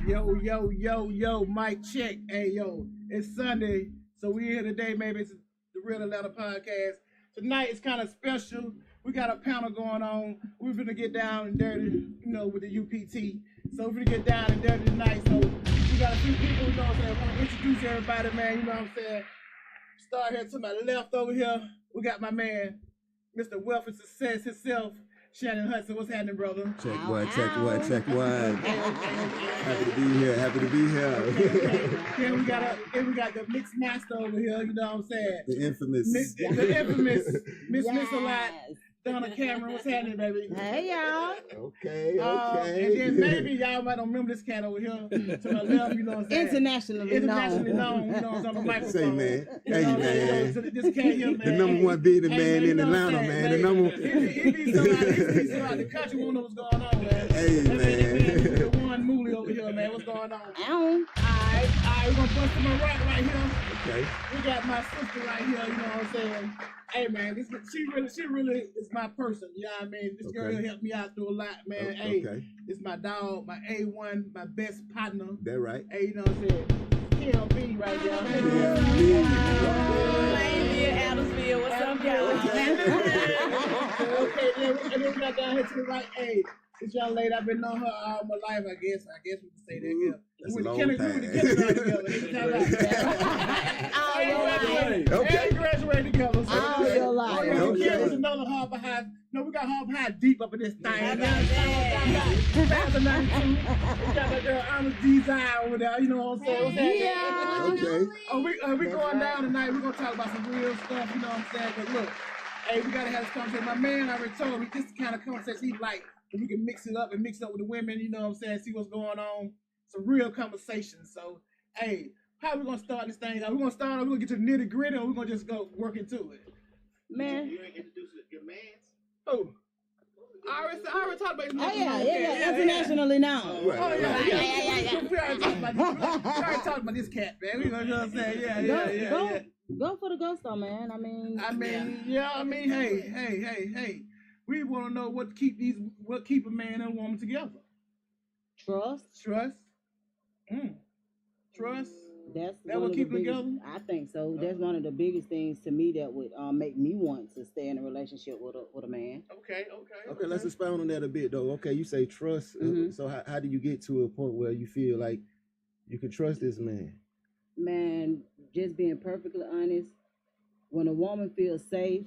Yo, mic check. Hey, yo, it's Sunday, so we here today. Maybe it's the Real Atlanta Podcast. Tonight is kind of special. We got a panel going on. We're gonna get down and dirty, with the UPT. So we're gonna get down and dirty tonight. So we got a few people, what I'm saying. I want to introduce everybody, man. You know what I'm saying? Start here to my left over here. We got my man, Mr. Wealth and Success himself. Shannon Hudson, what's happening, brother? Check one. Happy to be here. Then we got the mix master over here, you know what I'm saying? The infamous Miss Mix-a-Lot, Donna Cameron, what's happening, baby? Hey, y'all. Okay. And then maybe y'all might don't remember this cat over here to my left, you know what I'm saying? Internationally known, you know, on the microphone. Say, man. Hey, man. So this cat here, man. The number one bearded man in Atlanta, man. The number one. It be somebody the country won't know what's going on, man. Hey, man. The one Mooley over here, man. What's going on? Ow. Alright, we're gonna bust to my right here. Okay. We got my sister right here, you know what I'm saying? Hey man, she really is my person, you know what I mean? This girl helped me out through a lot, man. Hey, this my dog, my A1, my best partner. That right. Hey, you know what I'm saying? KLB right there. Adamsville, what's up, y'all? Okay, and then we got down here to the right. Hey, this young lady, I've been knowing her all my life, I guess we can say that here. That's We a long went to kindergarten together. Okay. We graduated together. So All your life. Kids was another Harvard High. No, we got Harvard High deep up in this thing. 2092. We got my girl Anna Desire over there. You know what I'm saying? What's that? Yeah. Okay. We going down tonight. We're gonna talk about some real stuff. You know what I'm saying? But look, hey, we gotta have this conversation. My man already told me this is the kind of conversation he like. We can mix it up with the women. You know what I'm saying? See what's going on. Some real conversation. So, hey, how are we gonna start this thing? Are we gonna get to the nitty gritty, or we gonna just go work into it? Man. You ain't introduce your man. Oh. I already talked about his man. Yeah. Internationally known. We already talked about this cat, man. You know what I'm saying? Yeah. Go for the gusto, man. Hey. We want to know what keep a man and a woman together. Trust. Trust. That will keep them together? I think so. That's one of the biggest things to me that would make me want to stay in a relationship with a man. Okay. Let's expound on that a bit, though. Okay, you say trust. So how do you get to a point where you feel like you can trust this man? Man, just being perfectly honest, when a woman feels safe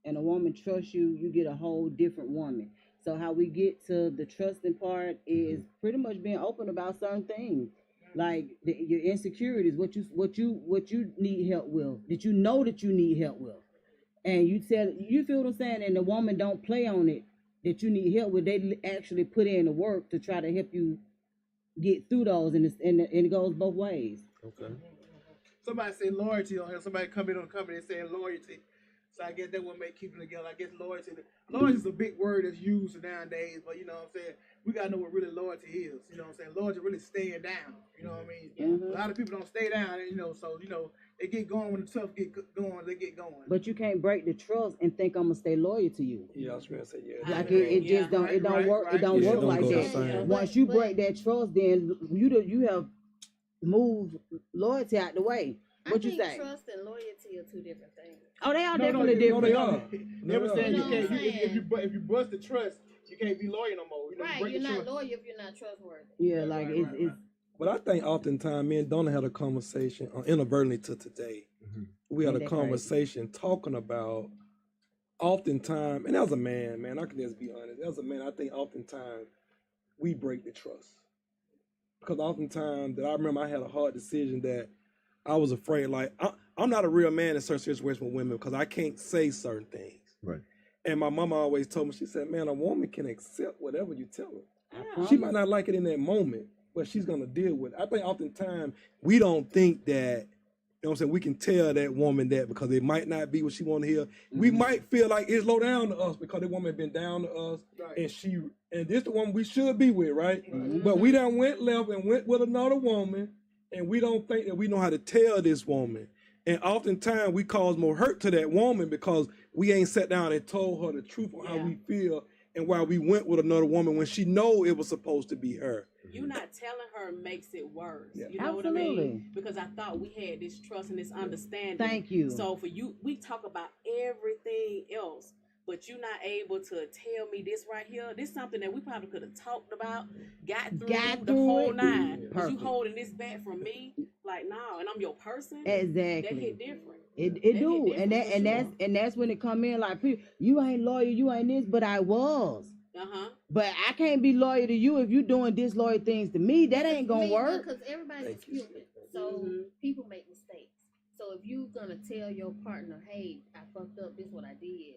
and a woman trusts you, you get a whole different woman. So how we get to the trusting part is pretty much being open about certain things, like your insecurities, what you need help with, that you know that you need help with, and you feel what I'm saying, and the woman don't play on it that you need help with. They actually put in the work to try to help you get through those, and it goes both ways. Okay. Somebody say loyalty on here. Somebody come in on the company and saying loyalty. So I guess that would make keeping together. I guess loyalty is a big word that's used nowadays, but you know what I'm saying? We gotta know what really loyalty is. You know what I'm saying? Loyalty really staying down. You know what I mean? A lot of people don't stay down, so they get going when the tough get going, they get going. But you can't break the trust and think I'm gonna stay loyal to you. Yeah, I was gonna say yeah. Like it just don't work. It don't work like that. Once you break that trust, then you have moved loyalty out the way. What you say? Trust and loyalty are two different things. Oh, they are definitely different. No, they are. Never saying you can't. If you bust the trust, you can't be loyal no more. You're not loyal if you're not trustworthy. Yeah, like it's. But I think oftentimes me and Donna had a conversation inadvertently to today. We had a conversation talking about oftentimes, and as a man, I can just be honest. As a man, I think oftentimes we break the trust because oftentimes that I remember I had a hard decision that I was afraid, like, I'm not a real man in certain situations with women because I can't say certain things. Right. And my mama always told me, she said, man, a woman can accept whatever you tell her. She might not like it in that moment, but she's going to deal with it. I think oftentimes we don't think that, you know what I'm saying, we can tell that woman that because it might not be what she want to hear. We might feel like it's low down to us because the woman been down to us and this the one we should be with, right? But we done went left and went with another woman. And we don't think that we know how to tell this woman. And oftentimes we cause more hurt to that woman because we ain't sat down and told her the truth on how we feel and why we went with another woman when she know it was supposed to be her. You not telling her makes it worse. Yeah. You know what I Absolutely. mean? Because I thought we had this trust and this understanding. Thank you. So for you, we talk about everything else, but you're not able to tell me this right here. This is something that we probably could have talked about, got through the whole it. nine. But you Perfect. holding this back from me, like no, and I'm your person. Exactly. That hit different. It That do, hit and different for that's when it come in like, you ain't loyal, you ain't this, but I was. But I can't be loyal to you if you doing disloyal things to me. That ain't gonna work. Because everybody's human, so people make mistakes. So if you gonna tell your partner, "Hey, I fucked up. This is what I did,"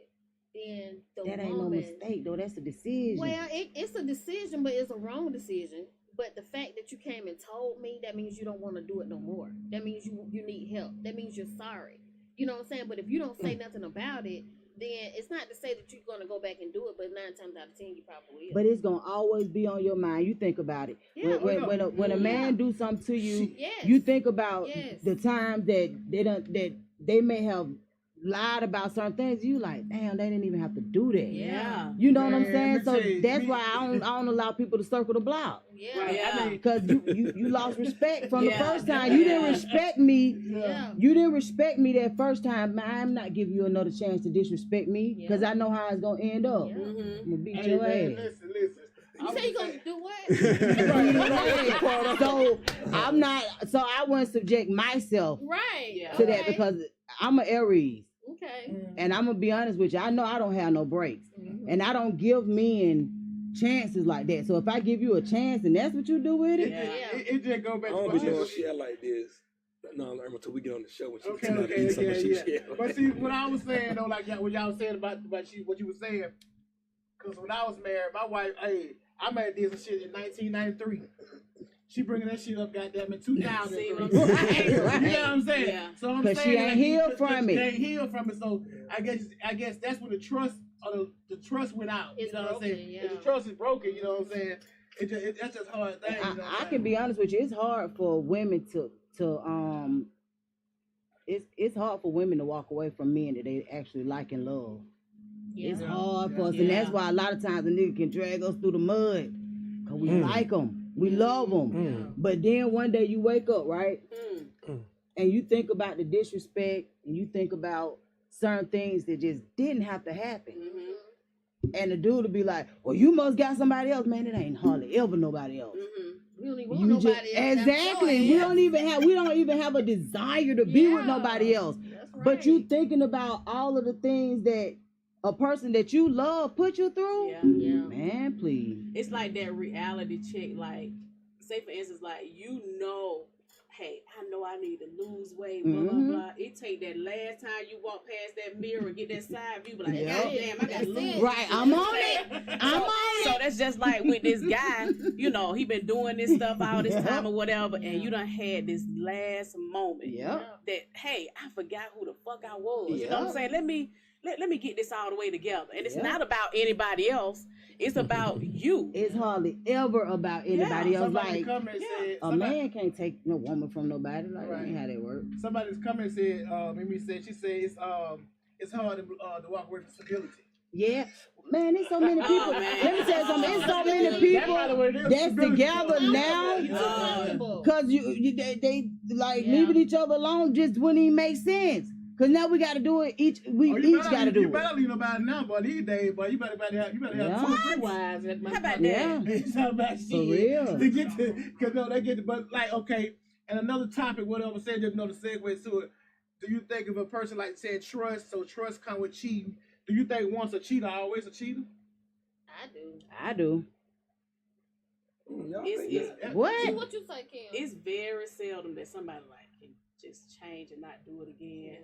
then That ain't no mistake though. That's a decision. Well, it's a decision, but it's a wrong decision. But the fact that you came and told me, that means you don't want to do it no more. That means you need help. That means you're sorry. You know what I'm saying? But if you don't say nothing about it, then it's not to say that you're going to go back and do it, but 9 times out of 10, you probably will. But it's gonna always be on your mind. You think about it. Yeah. When a man do something to you, Yes. you think about Yes. the times that they may have lied about certain things. You like, damn, they didn't even have to do that. Yeah. You know what I'm Man, saying? let me So tell you, that's me- why I don't allow people to circle the block. Yeah. Right. Yeah. I mean, Because you lost respect from the Yeah. first time. You didn't Yeah. respect me. Yeah. You didn't respect me that first time. I'm not giving you another chance to disrespect me because Yeah. I know how it's gonna end up. Yeah. I'm gonna beat hey, your man, ass. listen. You say you going to do what? So I'm not. So I wouldn't subject myself Right. Yeah. to that Okay. because I'm an Aries, Okay. and I'm gonna be honest with you. I know I don't have no breaks, Mhm. and I don't give men chances like that. So if I give you a chance, and that's what you do with it, Yeah. It just go I back don't to be what doing you shit like this. No, until we get on the show when she Okay, tell her to eat some of yeah. shit. But see, what I was saying though, like what y'all was saying about what you was saying, because when I was married, my wife, hey, I married this and shit in 1993. She bringing that shit up, goddamn, in 2003. See what You I'm know saying? what I'm saying? Yeah. So I'm 'Cause saying she ain't healed from She it. ain't healed from it. So I guess that's when the trust the trust went out. It's you know what I'm saying? broken, yeah. If the trust is broken, you know what I'm saying? That's just a hard thing. You know what I I'm can be honest with you. It's hard for women to it's hard for women to walk away from men that they actually like and love. Yeah. It's hard for us, Yeah. and that's why a lot of times a nigga can drag us through the mud, cause we like them, we love them. But then one day you wake up, right, and you think about the disrespect, and you think about certain things that just didn't have to happen. And the dude will be like, "Well, you must got somebody else, man. It ain't hardly ever nobody else." We don't even want You nobody just, else. exactly. We don't even have a desire to be with Yeah. nobody else. That's right. But you thinking about all of the things that a person that you love put you through? Yeah. Yeah. Man, please. It's like that reality check. Like, say for instance, like hey, I know I need to lose weight, blah blah Mhm. blah. It take that last time you walk past that mirror and get that side view, be like, Yeah. God damn, I gotta That's lose. it. Right, I'm on it. I'm on So it. that's just like with this guy, he been doing this stuff all this Yeah. time or whatever, and you done had this last moment Yeah. that, hey, I forgot who the fuck I was. You know what Yeah. I'm saying? Let me get this all the way together. And it's Yeah. not about anybody else. It's about you. It's hardly ever about anybody else. Somebody Like, come and said, a man can't take no woman from nobody. Like, that ain't how that work. somebody's come and said, Mimi said, she said it's hard to walk away from stability. Yeah. Man, there's so many people. man. Let me tell you something. There's so many That's people probably what it is, that's stability. together now. You too comfortable. Cause they like Yeah. leaving each other alone just wouldn't even make sense. Cause now we got to do it each. We each got to do You it. better leave nobody now, boy. These days, boy, you better have Yeah. 2 or 3 wives. How about Yeah. that? It's not about shit. For real. They get to, cause no, they get to, but like, okay. And another topic, whatever said, just the segue to it. Do you think if a person like said trust, so trust come with cheating? Do you think once a cheater, always a cheater? I do. I do. Y'all It's- think it's- that? See What? what you say, Kim? It's very seldom that somebody like can just change and not do it again.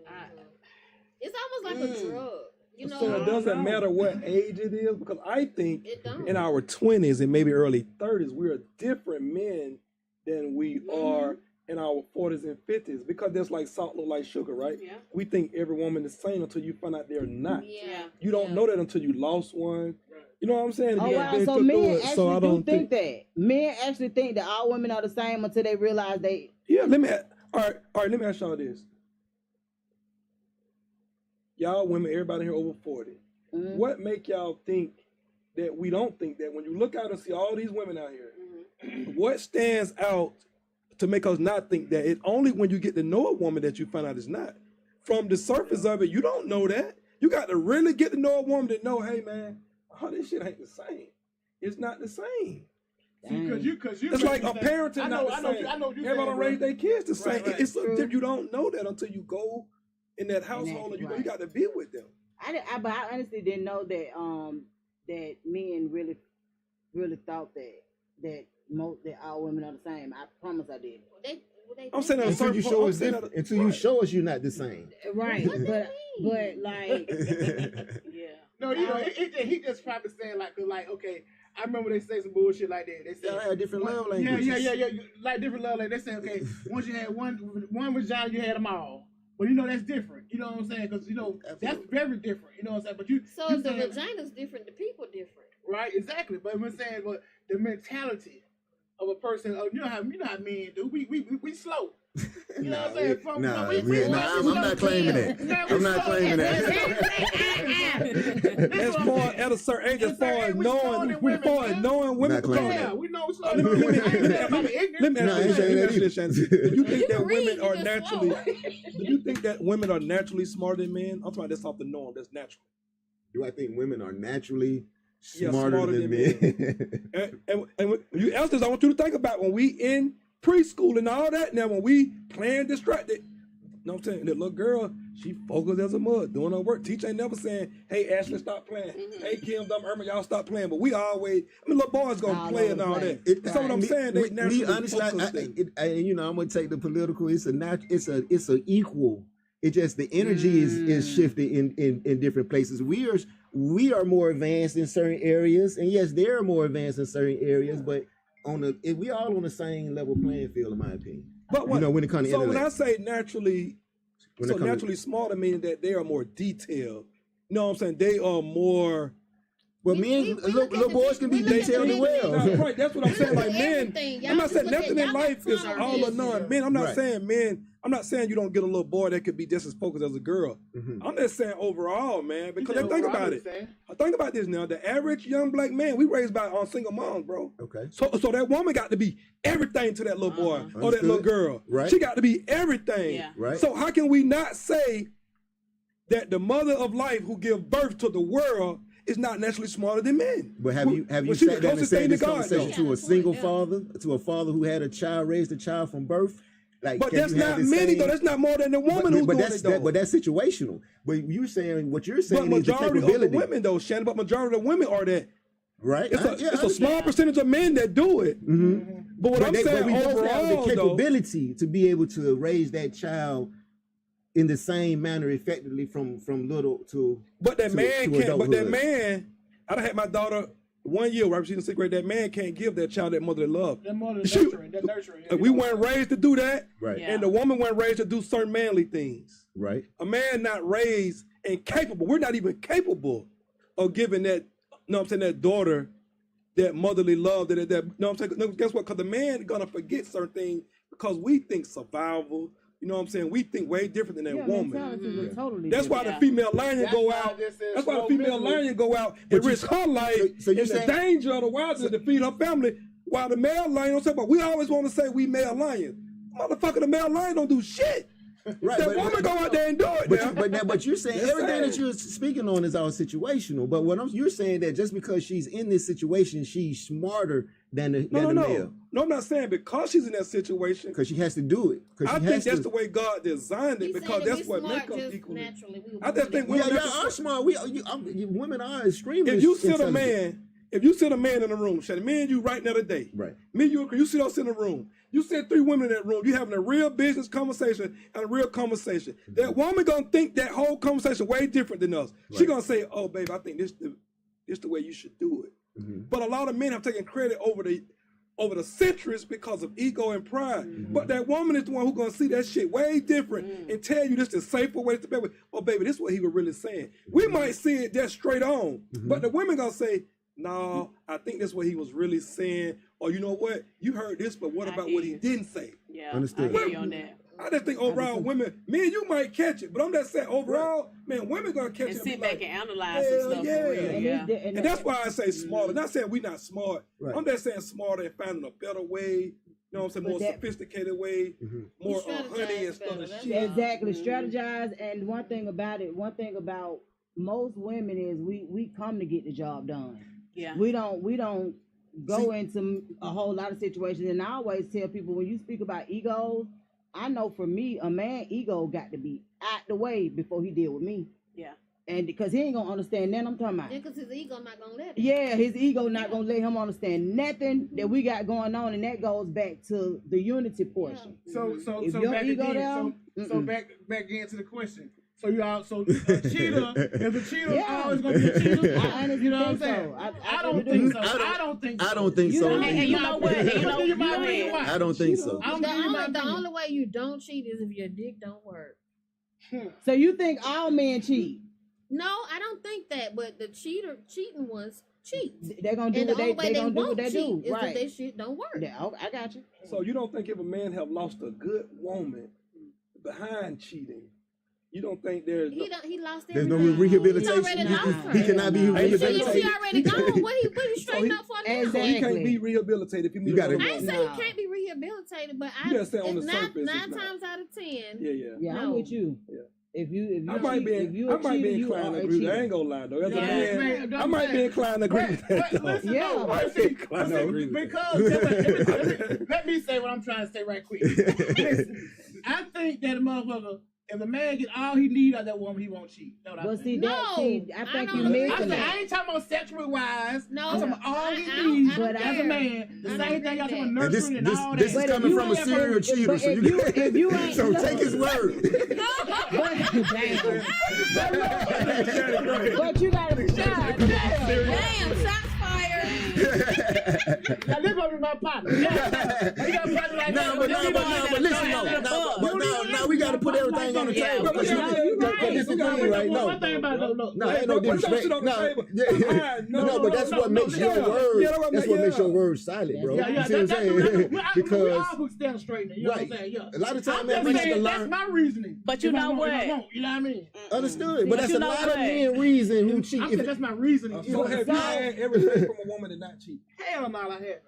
It's almost like a drug. You know, So it doesn't matter what age it is, because I think it don't. in our 20s and maybe early 30s, we're different men than we are in our 40s and 50s, because there's like salt look like sugar, right? Yeah. We think every woman is the same until you find out they're not. Yeah. You don't know that until you lost one. You know what I'm saying? Oh You wow! been So through men it, actually so I do don't think that. Men actually think that all women are the same until they realize they. Yeah, all right, let me ask y'all this. Y'all women, everybody here over 40. Mhm. What make y'all think that we don't think that when you look out and see all these women out here what stands out to make us not think that? It's only when you get to know a woman that you find out it's not. From the surface of it, you don't know that. You got to really get to know a woman to know, hey man, this shit ain't the same. It's not the same. Because you It's like a parenting not the same. I know you Everybody don't raise their kids the same. Right. It's so different. You don't know that until you go in that household and you got to be with them. But I honestly didn't know that that men really thought that all women are the same. I promise I did. I'm saying that Until you show us different. Until you show us you're not the same. Right, but like, Yeah. No, you know, he just probably saying like, okay, I remember they say some bullshit like that. They say Y'all had different love languages. Yeah, like different love languages. They say, okay, once you had one vagina, you had them all. But you know that's different. You know what I'm saying? Because you know that's very different. You know what I'm saying? But So you if the saying, vagina's different, the people different. right? Exactly. But we're saying, but the mentality of a person, you know how men do. We slow. You know what I'm saying? I'm not claiming that. I'm not claiming that. As far at a certain age, as far as knowing women, Not claiming Yeah, that. we know we slow. Let me No, I ain't ask saying that you this, Shannon. Do you think that can read, women you are just naturally? slow. Do you think that women are naturally smarter than men? I'm talking about that's off the norm. That's natural. Do I think women are naturally Yeah, smarter than men? And when you ask this, I want you to think about when we in preschool and all that. Now, when we playing distracted, you know what I'm saying? That little girl, she focused as a mud, doing her work. Teacher ain't never saying, hey, Ashley, stop playing. Hey, Kim, Irma, y'all stop playing. But we always, little boys gonna play and all that. That's what I'm saying. They naturally honestly, focused. you know, I'm gonna take the political. It's a equal. It just the energy is shifting in different places. We are more advanced in certain areas, and yes, they're more advanced in certain areas, but we all on the same level playing field, in my opinion. But what, you know, when it comes to so intellect. when I say naturally, naturally smarter, meaning that they are more detailed. You know what I'm saying? They are more. Well, little boys can be detailed as well. Right, that's what I'm saying. Like men, Everything. I'm not Y'all saying just nothing look in at- life is y'all all or none. Men, I'm not Right. saying men. I'm not saying you don't get a little boy that could be just as focused as a girl. I'm just saying overall, man. Because think about it. Think about this now. The average young black man, we raised by single moms, bro. Okay. So that woman got to be everything to that little boy or that Understood. little girl. Right. She got to be everything. Yeah. Right. So how can we not say that the mother of life who give birth to the world is not naturally smarter than men? But have you Well, she sat the down and closest said thing this to God, conversation though. to a single father, to a father who had a child, raised a child from birth? Like, But can that's you have not the many same- though. That's not more than the woman who's doing it though. But that's situational. But you're saying what you're But saying is the majority of the capability, women though, Shannon. But majority of the women are that. right? It's a small percentage of men that do it. But what I'm saying we both have the overall though, capability to be able to raise that child in the same manner effectively from little to. but that to- man to can't. But that adulthood. man, I done had my daughter 1 year, right? She's in 6th grade. That man can't give that child that motherly love. That more than She- nurturing. That nurturing. We weren't raised to do that, Right. Yeah. and the woman weren't raised to do certain manly things. Right. A man not raised and capable. We're not even capable of giving that. You know what I'm saying? That daughter, that motherly love. That you know what I'm saying? No, guess what? Because the man gonna forget certain things because we think survival. You know what I'm saying? We think way different than that woman. Totally That's why the Yeah. female lion That's go why out. this is That's why the so female miserable. lion go out But and you- risk her life so you in the saying- danger of the wilderness to feed her family. While the male lion don't say, but we always want to say we male lions. Motherfucker, the male lion don't do shit. Right. That but- woman go out there and do it. But you're saying That's everything sad. that you're speaking on is all situational. But you're saying that just because she's in this situation, she's smarter than the No, male no, I'm not saying because she's in that situation. because she has to do it. I think that's the way God designed it He because said that's we what smart makes us just equally. naturally. We I just think women. women Yeah, y'all are smart. Women are extremely. If you sit a intelligent. man, if you sit a man in a room, Shannon, me and you right now today, Right. Me and you sit us in a room. You sit 3 women in that room. You having a real business conversation and a real conversation. That woman gonna think that whole conversation way different than us. She Right. gonna say, "Oh, babe, I think this the way you should do it." But a lot of men have taken credit over the centuries because of ego and pride. But that woman is the one who's gonna see that shit way different and tell you this is the safer way to be with. Oh, baby, this is what he was really saying. We might see it just straight on, but the women gonna say, "No, I think that's what he was really saying." Or you know what? You heard this, but what I about hear what he you. didn't say? Yeah. Understood. I hear you on that. I just think overall women, me and you might catch it, but I'm just saying overall, man, women gonna catch And it. sit be back like, and analyze hell some stuff yeah. for real. And Yeah. it's- and that's why I say smarter. Not saying we not smart. Right. I'm just saying smarter and finding a better way. You know what I'm saying? But More that- sophisticated way, Mhm. more strategize honey instead better, of that's shit. Exactly. Mhm. Strategize. And one thing about most women is we come to get the job done. Yeah. We don't go into a whole lot of situations. And I always tell people, when you speak about egos, I know for me, a man ego got to be out the way before he deal with me. Yeah. And because he ain't gonna understand nothing I'm talking about. Yeah, because his ego not gonna let him. Yeah, his ego not gonna let him understand nothing that we got going on, and that goes back to the unity portion. So If so your back ego again. down, So back again to the question. So you all so a cheater. If a cheater is Yeah. always gonna be a cheater, I honestly you know what I'm think so. saying? I I don't really think do. so. I don't think so. I don't think You so. know- either. and you know what? And you know- Give you my you know opinion what? why. I don't think so. I'm The giving you my only, the opinion. only way you don't cheat is if your dick don't work. So you think all men cheat? No, I don't think that. But the cheating ones cheat. They're gonna do And what the they only way they gonna do what won't they cheat do, is right? if their shit don't work. Yeah, okay, I got you. So you don't think if a man have lost a good woman behind cheating, you don't think there's He lost There's no everything. rehabilitation. He already lost her. He cannot be Nah. If she rehabilitated. already gone, what he straighten he- up for now? Exactly. so he can't be rehabilitated if he meet You gotta- another I ain't woman. say Nah. he can't be rehabilitated, but You just say on the nine surface it's not. times out of 10. Yeah. Yeah, I'm No. with you. Yeah. If you I might cheat, be if you I a might be cheater, you inclined are to a agree. I cheater. ain't gonna lie though. As a Yeah. man, Man, I might be inclined to agree But, with that. but though. listen, Yeah. no, I I think- I listen, agree with that. because let me say what I'm trying to say right quick. Listen, I think that a motherfucker, if a man get all he need out of that woman, he won't cheat. Know what I But think? see, No, I think I you don't missing agree. it. I ain't talking about sexual wise. No, I'm talking about all I he don't- needs I don't But as a care. man. The I same don't thing agree y'all talking about with that. And nurturing and all this that. is But coming if from you a serial ain't- cheater. but So if you ain't- so look. take his word. But you gotta shot. Damn, shots fired. Now, this gonna be my partner. You got a partner like No, that. but listen, no, we gotta put everything on the Yeah, table. but Because you- you right. but this the thing, right? No, One thing about it, look. no, Hey, ain't no bro, put some disrespect. shit on the No, table. yeah. No, but that's what makes your words. That's what makes your words silent, bro. Yeah, You yeah, see what I'm saying? we Because all could stand straight. You know what I'm right. saying? Yeah. a lot of I'm times, man, just we need to saying that's learn. my reasoning. But you If I know want, if I what? want, you know what I mean? Understood, but But that's you a know lot of what? men reason who cheat. I said that's my reasoning. So have you had everything from a woman and not cheat? Hell no, I haven't.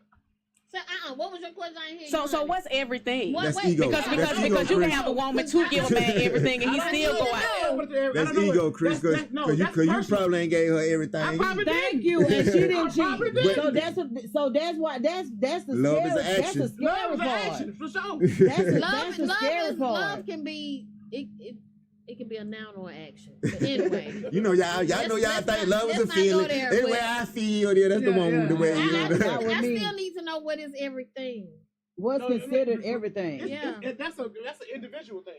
So, what was your question? I ain't hear So you. so what's everything? What? That's Wait, ego. Because That's ego, because you can Chris. have a woman to give a man everything and he still go out. That's ego, Chris, because you probably ain't gave her everything. I probably Thank you, and she didn't probably cheat. did. So that's why that's the Love is scary, an that's action. the scary Love is part. action, for sure. That's the scary part. Love can be it can be a noun or an action. But anyway, You know, y'all know y'all let's think not- love is let's a not go feeling. there, That's the way but- I feel. Yeah, that's the Yeah, one with the yeah. way I, you That know. would I mean- still need to know what is everything. What's No, considered it's- everything? Yeah. That's an individual thing.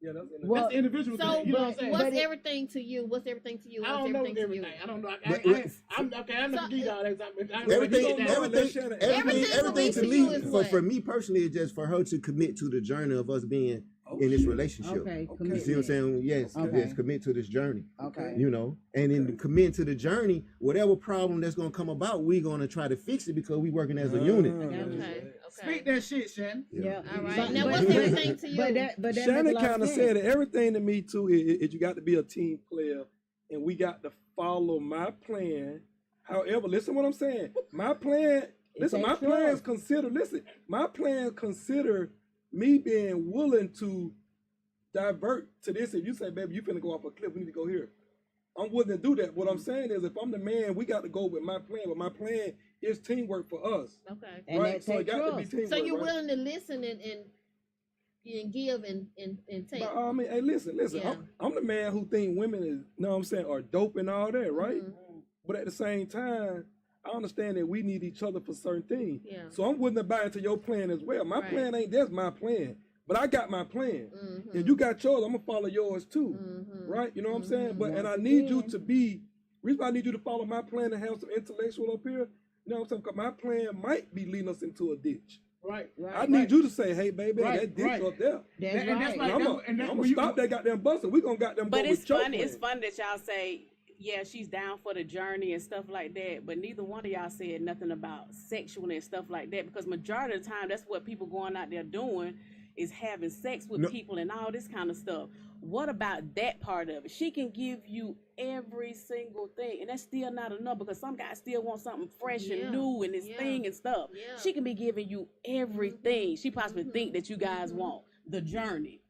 Yeah, that's Well, That's an individual So, thing. You know what I'm saying? what's But it- everything to you? What's everything to you? I What's don't know everything to everything. you? I don't know. But- I'm okay. I'm not So, gonna give y'all that example. Everything Everything to to me, you is what? for me personally, is just for her to commit to the journey of us being in this relationship. Okay, You see what I'm saying? Yes, Okay. yes, commit to this journey. Okay. You know, and in committing to the journey, whatever problem that's gonna come about, we're gonna try to fix it because we working as a unit. Okay. Speak Okay. that shit, Shannon. Yeah. All right. But- Now, but- what's everything to you? But that Shannon makes a lot kind of sense. said it. Everything to me too is you got to be a team player, and we got to follow my plan. However, listen what I'm saying. My plan. Listen, my takes plans trust. consider. Listen, my plan consider me being willing to divert to this. If you say, baby, you finna go off a cliff, we need to go here. I'm willing to do that. What I'm saying is, if I'm the man, we got to go with my plan. But my plan is teamwork for us, Okay. And right? that So it takes got to be trust. teamwork. So you're right? willing to listen and give and take. But, I mean, hey, listen. Yeah. I'm the man who think women is, you know what I'm saying, are dope and all that, right? Mhm. But at the same time, I understand that we need each other for certain things. Yeah. So I'm willing to buy into your plan as well. My Right. plan ain't just my plan, but I got my plan. Mhm. And you got yours, I'm gonna follow yours too. Mhm. Right? You know what I'm saying? But and I Once need you again. to be reason why I need you to follow my plan and have some intellectual up here. You know what I'm saying? 'Cause my plan might be leading us into a ditch. Right. Right. I need you to say, hey baby, Right, that ditch right. up there. That's And that's right. like- I'm and that's gonna where you- stop that goddamn busting. We gonna goddamn But go it's with your fun. plan. It's fun that y'all say, yeah, she's down for the journey and stuff like that. But neither one of y'all said nothing about sexual and stuff like that. Because majority of the time, that's what people going out there doing. is having sex with No. people and all this kind of stuff. What about that part of it? She can give you every single thing, and that's still not enough because some guys still want something fresh Yeah, and new and this yeah, thing and stuff. yeah. She can be giving you everything she possibly think that you guys want. The journey,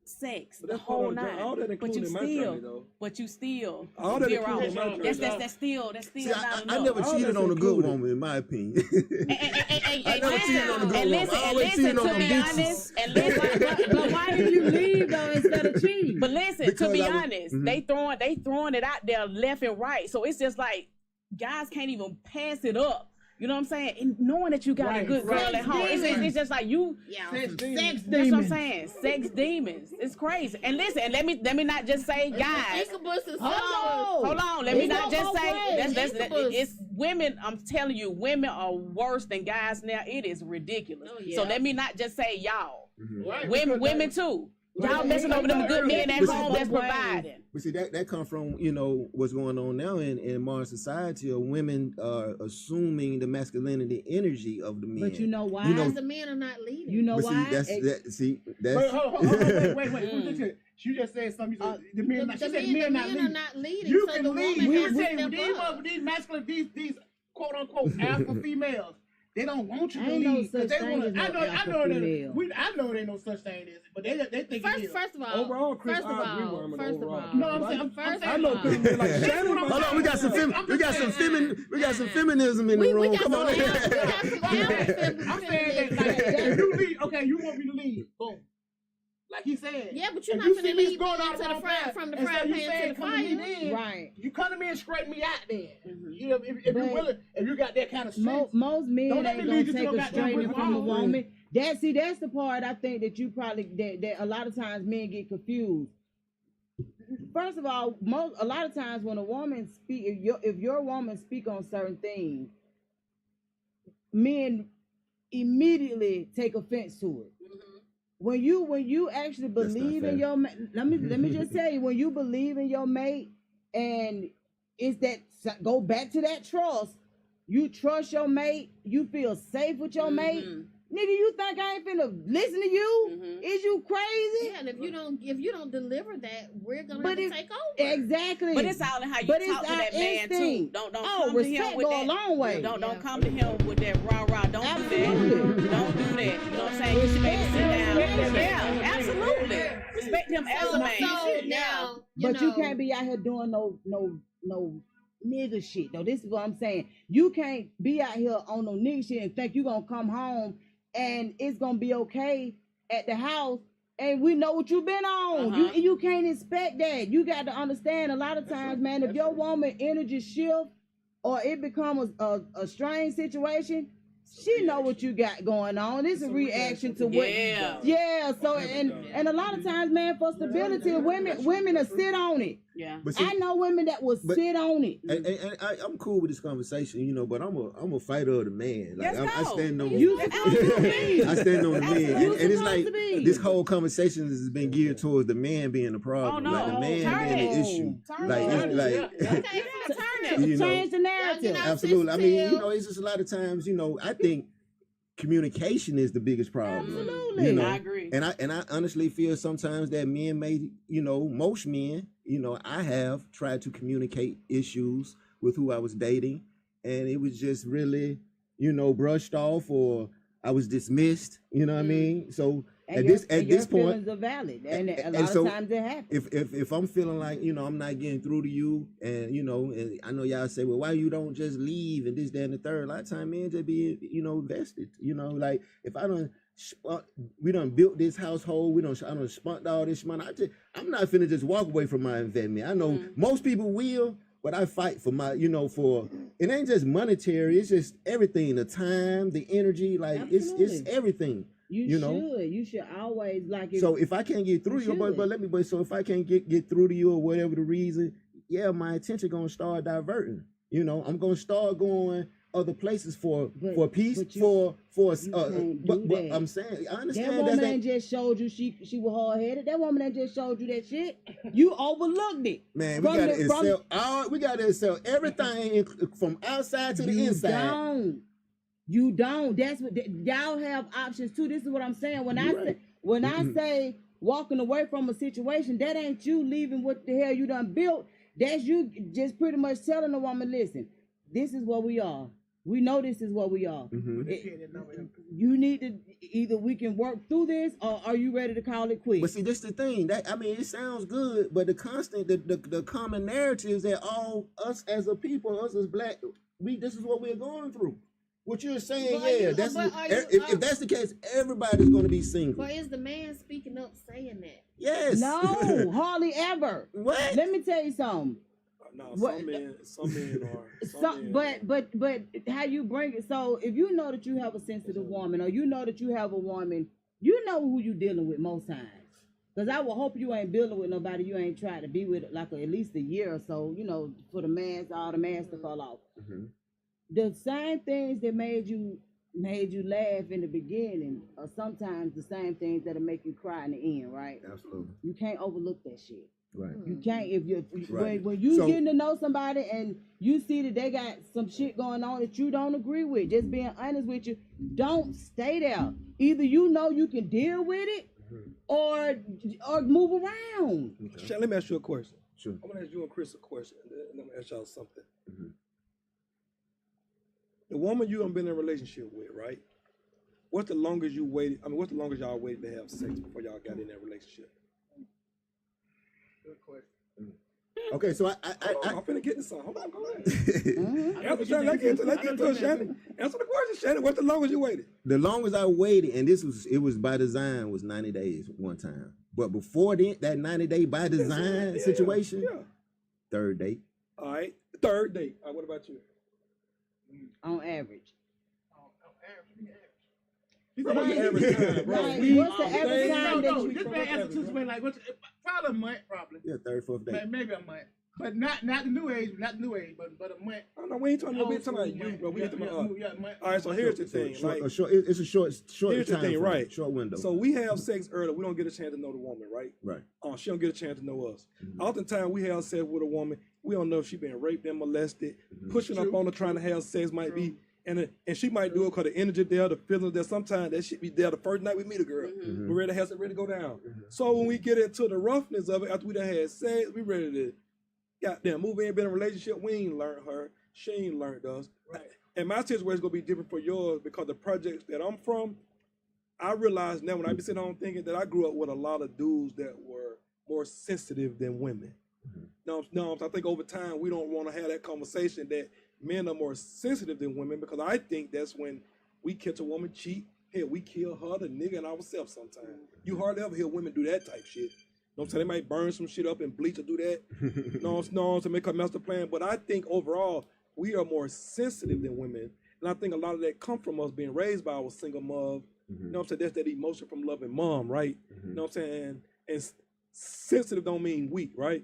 sex, But the that's part whole of the journey. nine. All that but you included in my still, journey, though. but you still All that veer included off. in my journey. That's still See, not I enough. never All cheated that's on a good included. woman, in my opinion. I never cheated on a good woman. I always listen, cheated on to them be bitches. honest, and listen, But why did you leave though instead of cheating? but listen, Because to be I was- honest, Mhm. they throwing it out there left and right. So it's just like guys can't even pass it up. You know what I'm saying? And knowing that you got a Right, good girl right. at home, it's just like you. Yeah. Sex demons. Sex That's what I'm demons. saying. Sex demons. It's crazy. And listen, and let me not just say guys. Incubus is Hold on. Let me It's not not just both say ways. it's women. I'm telling you, women are worse than guys now. It is ridiculous. Oh, yeah. So let me not just say y'all. Right, Women because too. Right. Y'all messing over them good men at But see, home that's both ways. providing. But see, that come from, you know, what's going on now in modern society of women assuming the masculinity energy of the men. But you know why? You know- Because the men are not leading. You know But why? see, that's It- Wait, hold on, wait. Mm. What's this? She just said something. You said, the the, men, she said men men not are leading. not leading. You so can the lead. woman We has were to saying step up. these masculine, these quote unquote alpha females. They don't want you to Ain't no lead. 'Cause such they thing wanna, as no I alpha know female. I know there ain't no such thing as, but they think it is. First of all, Overall, Chris, first of I agree with all, him first of overall. all, No, I'm saying- first I of know all, people like That's Shannon. what I'm Hold on, we got some we got some feminism in the we room. got Come some on. alpha, we got some alpha I'm saying that like, if you lead, okay, you want me to lead, boom. Like he said. Yeah, but you're If not you gonna see me lead going me out into the the wrong fry path, from the instead fry you pan saying to the come to me fire. then, Right. you come to me and straighten me out then. Mhm. You know, if you're But- willing, if you got that kind of strength. Most men Don't ain't let me gonna lead you to take no a goddamn straightening brick from a wall. woman. That's the part I think that you probably that a lot of times men get confused. First of all, a lot of times when a woman speak, if your woman speak on certain things, men immediately take offense to it. When you actually That's not believe in fair. your mate, let me just tell you, when you believe in your mate, and it's that go back to that trust. You trust your mate. You feel safe with your mate. Mhm. Nigga, you think I ain't finna listen to you? Mhm. Is you crazy? Yeah, and if you don't deliver that, we're gonna But have to if- take over. Exactly. But it's all in how you But it's talk to our that man too. instinct. Don't Oh, come to him respect with go that. a long way. Don't Yeah. come to him with that rah rah. Don't do Absolutely. that. Don't do that. You know what I'm saying? You should maybe sit down. Respect. Yeah, absolutely. Respect him as a man. So now, But you can't be out here doing no nigga shit. Though this is what I'm saying. You can't be out here on no nigga shit and think you gonna come home and it's gonna be okay at the house. And we know what you've been on. Uh-huh. You can't expect that. You got to understand a lot of times, man, if your woman energy shift or it becomes a strange situation, she know what you got going on. It's a reaction to what. Yeah. Yeah. So and a lot of times, man, for stability, women will sit on it. Yeah. But see, I know women that will But- sit on it. and I'm cool with this conversation, you know, but I'm a fighter of the man. Like Let's I go. stand on You supposed to be. I stand on the man, You and it's supposed like to be. this whole conversation has been geared towards the man being the problem, Oh, no. like the man Turn being the it. issue. Turn Like it. it's like Okay, Yeah, turn it. you know, Change the narrative. Yeah, you know, absolutely. I mean, you Still- know, it's just a lot of times, you know, I think communication is the biggest problem. Absolutely. You know, I agree. and I honestly feel sometimes that men may, you know, most men, you know, I have tried to communicate issues with who I was dating, and it was just really, you know, brushed off or I was dismissed. You know what I mean? So And at your this point, feelings are valid, and a and lot so of times it happens. if I'm feeling like, you know, I'm not getting through to you, and you know, and I know y'all say, well, why you don't just leave and this, that, and the third. A lot of time men just be, you know, vested. You know, like if I don't, we done built this household, I done spent all this money. I'm not finna just walk away from my investment. I know most people will, but I fight for my, you know, for it ain't just monetary. It's just everything, the time, the energy, like it's Absolutely. everything. You know? You should always like it. So if I can't get through You you, but should. so if I can't get through to you or whatever the reason, yeah, my attention gonna start diverting. You know, I'm gonna start going other places for peace, but you- for you can't but do that. I'm saying I that understand woman that's ain't just showed you she was hard headed. That woman ain't just showed you that shit. You overlooked it. man, we From gotta the- from- excel we gotta excel everything from outside to the You inside. don't. You don't. That's what y'all have options too. This is what I'm saying. When I You're say right. When I say walking away from a situation, that ain't you leaving what the hell you done built. That's you just pretty much telling a woman, listen, this is what we are. We know this is what we are. You need to either we can work through this, or are you ready to call it quits? But see, this the thing. That I mean, it sounds good, but the common narrative is that all us as a people, us as black, this is what we're going through. What you're saying, if that's the case, everybody's going to be single. But is the man speaking up saying that? Yes. No, hardly ever. What? Let me tell you something. No, some men are. But how you bring it? So if you know that you have a sensitive woman, or you know that you have a woman, you know who you dealing with most times. Because I will hope you ain't dealing with nobody you ain't tried to be with like at least a year or so. You know, for all the mask to fall off. Mm-hmm. The same things that made you laugh in the beginning are sometimes the same things that'll make you cry in the end, right? Absolutely. You can't overlook that shit. Right. You can't Right. when you getting to know somebody and you see that they got some shit going on that you don't agree with, just being honest with you, don't stay there. Either you know you can deal with it or move around. Okay. Shan, let me ask you a question. Sure. I'm gonna ask you and Chris a question, and then I'm gonna ask y'all something. Mm-hmm. The woman you done been in a relationship with, right? What's the longest you waited? I mean, what's the longest y'all waited to have sex before y'all got in that relationship? Good question. Okay, so I'm finna get to something. Hold on, go ahead. Mm-hmm. Answer, Shannon. Let's get to it, Shannon. Answer the question, Shannon. What's the longest you waited? the longest I waited, and it was by design, was 90 days one time. But before that 90 day by design situation, third date. All right, third date. All right, what about you? On average. He's about the average time, bro. Right. What's the average time that you This man answer to somebody like, probably a month, probably. Yeah, third, fourth date. Maybe a month. But not the new age, but a month. I don't know, we ain't talking about you, bro. We ain't talking about us. All right, so here's the thing. It's a short here's the time thing, frame, right? Short window. So we have sex early. We don't get a chance to know the woman, right? Right. She don't get a chance to know us. Mm-hmm. Oftentimes we have sex with a woman. We don't know if she been raped and molested. Pushing up on her, trying to have sex might be. And she might do it because the energy there, the feelings there. Sometimes that shit be there the first night we meet a girl. We're ready to have it ready to go down. So when we get into the roughness of it, after we done had sex, we ready to goddamn move in, been in a relationship. We ain't learned her. She ain't learned us. Right. And my situation is gonna be different for yours because the projects that I'm from, I realize now when I be sitting home thinking that I grew up with a lot of dudes that were more sensitive than women. No, I think over time we don't want to have that conversation that men are more sensitive than women, because I think that's when we catch a woman cheat. Hell, we kill her, the nigga, and ourselves sometimes. You hardly ever hear women do that type shit. You know what I'm saying? They might burn some shit up and bleach or do that. no, to make a master plan. But I think overall, we are more sensitive than women. And I think a lot of that come from us being raised by our single mom. You know what I'm saying? That's that emotion from loving mom, right? You know what I'm saying? And sensitive don't mean weak, right?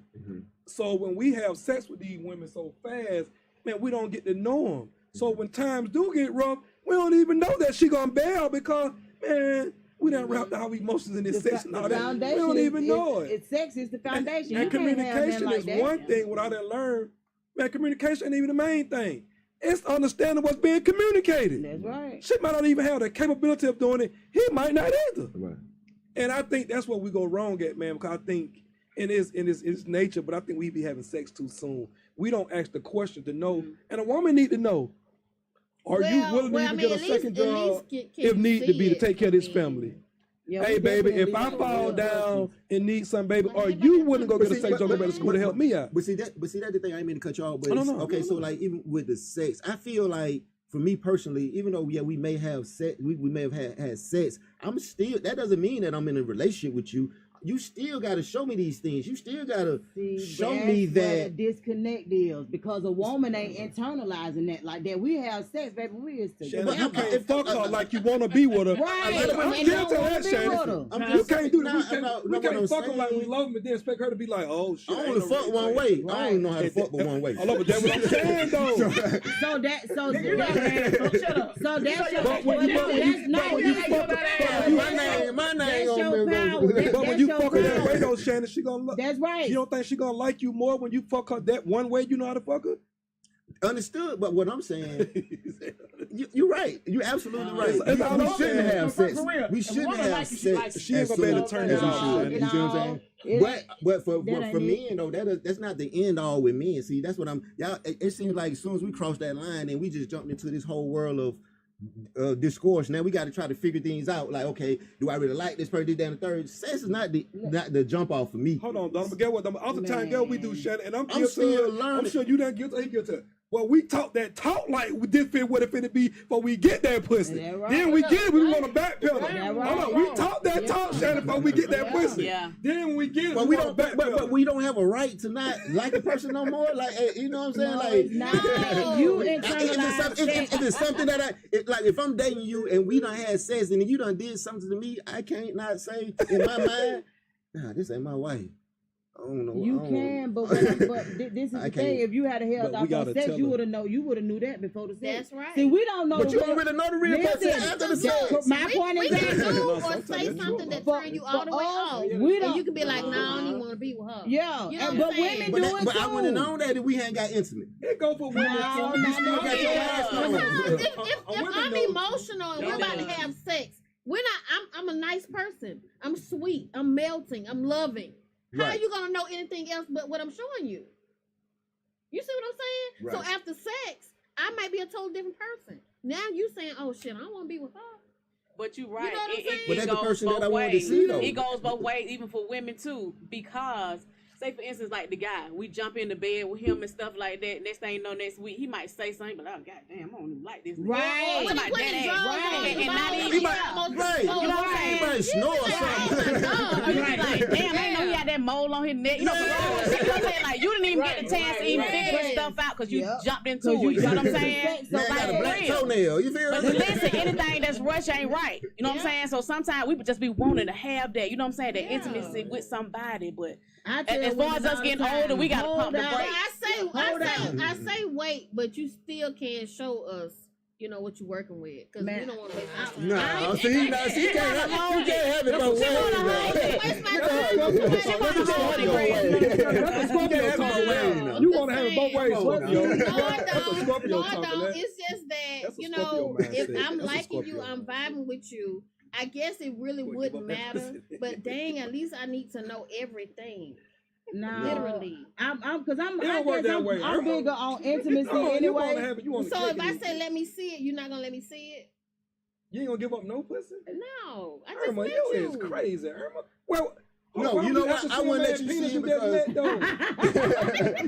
So when we have sex with these women so fast, man, we don't get to know them. So when times do get rough, we don't even know that she gonna bail because, man, we done wrapped our emotions in this sex and all that. We don't even know it. Sex is the foundation. And communication is one thing. What I done learned, man, communication ain't even the main thing. It's understanding what's being communicated. That's right. She might not even have the capability of doing it. He might not either. Right. And I think that's what we go wrong at, man, because I think in its nature, but I think we be having sex too soon. We don't ask the question to know, and a woman need to know, are you willing to even get a second job if need to be to take care of this family? Yeah, hey, baby, if I fall down and need some, baby, are you willing to go get a second job, go back to school to help me out? But see that's the thing. I ain't mean to cut you off, but no. So like even with the sex, I feel like for me personally, even though we may have sex, we may have had sex, I'm still, that doesn't mean that I'm in a relationship with you. You still got to show me these things. You still got to show me that. Where the disconnect is, because a woman ain't internalizing that like that. We have sex, baby. We is together. Shannon, you can't fuck her like you want to be with her. Right. I'm guilty of that, Shannon. You can't do that. We can't fuck her like we love them and then expect her to be like, oh, shit. I only fuck one way. I don't even know how to fuck but one way. I love it. That's what I'm saying, though. My name But when you fuck her that way, though, Shannon, she gonna look. That's right. You don't think she gonna like you more when you fuck her that one way? You know how to fuck her? Understood, but what I'm saying, You're right. You're absolutely right. It's all We over shouldn't there. have For sex. real. We If shouldn't woman have like you, she like sex. you. She ain't as gonna be able soon to turn as that we off. should. You see what I'm saying? But for That me, though, that's not the end all with men. See, that's what y'all. It seems like as soon as we cross that line, and we just jumped into this whole world of discourse. Now we got to try to figure things out. Like, okay, do I really like this person? This, that, and the third. Sex is not the jump off for me. Hold on, Don. But get what? Oftentimes, girl, we do Shannon, and I'm guilty. still I'm learning. sure you done guilty. He guilty. Well, we talk like we did fit what it finna be before we get that pussy. That right. Then we get it, we want to backpedal. That right. Hold on, we talk that talk, Shannon, before we get that pussy. Yeah. Then when we get it, But we we want don't. to But backpedal. we don't have a right to not like a person no more. Like, you know what I'm saying? No, Like, it's not. You internalize if it's something that like if I'm dating you and we done had sex and you done did something to me, I can't not say in my mind, nah, this ain't my wife. I don't know. You I don't can, know. but this is I the thing. can't. If you had held But we off gotta on sex, tell you her. would have knew that before the sex. That's right. See, we don't know. But the you real- already know the real person Listen, after the Look, sex. My point we is can that- do No, or sometimes say that's something true. that turn you all the way off. we And don't. you can be like, no, I don't even want to be with her. Yeah, You know and- what but I'm saying? women But, do that, it but too. I wouldn't have known that if we hadn't got intimate. It go for women No, too. no, You still no, got your yeah. ass on. Because if Women I'm know. emotional and we're It about to does. have sex, I'm a nice person. I'm sweet. I'm melting. I'm loving. How are Right. you gonna know anything else but what I'm showing you? You see what I'm saying? Right. So after sex, I might be a totally different person. Now you saying, oh shit, I don't want to be with her. But you're right. know what I'm saying? But that's the goes person that both I wanted to ways. see, though. It goes both ways, even for women too. Because, say for instance, like the guy, we jump into bed with him and stuff like that. Next thing you know, next week he might say something, but oh goddamn, I don't even like this. nigga. Right. I'm When talking he about put his that ass. drugs Right. on, And the not ball even He is might, almost right. exposed. You know what I'm saying? He might snore or Yeah. something. You be like, damn, I ain't know he had that mole on his neck. You know, Yeah. you know what I'm saying? Like, you didn't even get the chance to even figure right. stuff out because you Yep. jumped into 'Cause you it. You know what I'm jumped saying? into Man sex, got a like, black real. toenail. You feel But me? listen, anything that's rush ain't right. You know what I'm Yeah. saying? So sometimes we would just be wanting to have that, you know what I'm saying? That Yeah. intimacy with somebody. But I tell as far women as us all getting the time, older, we gotta hold pump the out. But brakes. I say wait, but you still can't show us, you know, what you're working with, because we Man, don't want to waste our time. Nah, see, you can't have it both She ways. wanna hide bro. it. Waste my You time. can't She have wanna it hold it, both Greg. ways. That's Scorpio You can't have it talking both ways now. now. You want to have it both ways, No, Scorpio. I That's a don't. Scorpio No, I talking. don't. That. It's just that, That's a you Scorpio know, if mindset. I'm That's a liking you, Scorpio I'm mindset. vibing with you. I guess it really We'll give wouldn't up that matter. pussy. But dang, at least I need to know everything. No, Literally. I'm because I'm. It don't work that way. I'm bigger on intimacy No, you want to anyway. have it. You want to So if I say let me see it, you're not gonna let me see it? you ain't gonna give up no pussy. No, I just Irma, met you you. is crazy, Irma. Well, No, why you would know have what? to I see a wouldn't let man's you penis see it just met, though?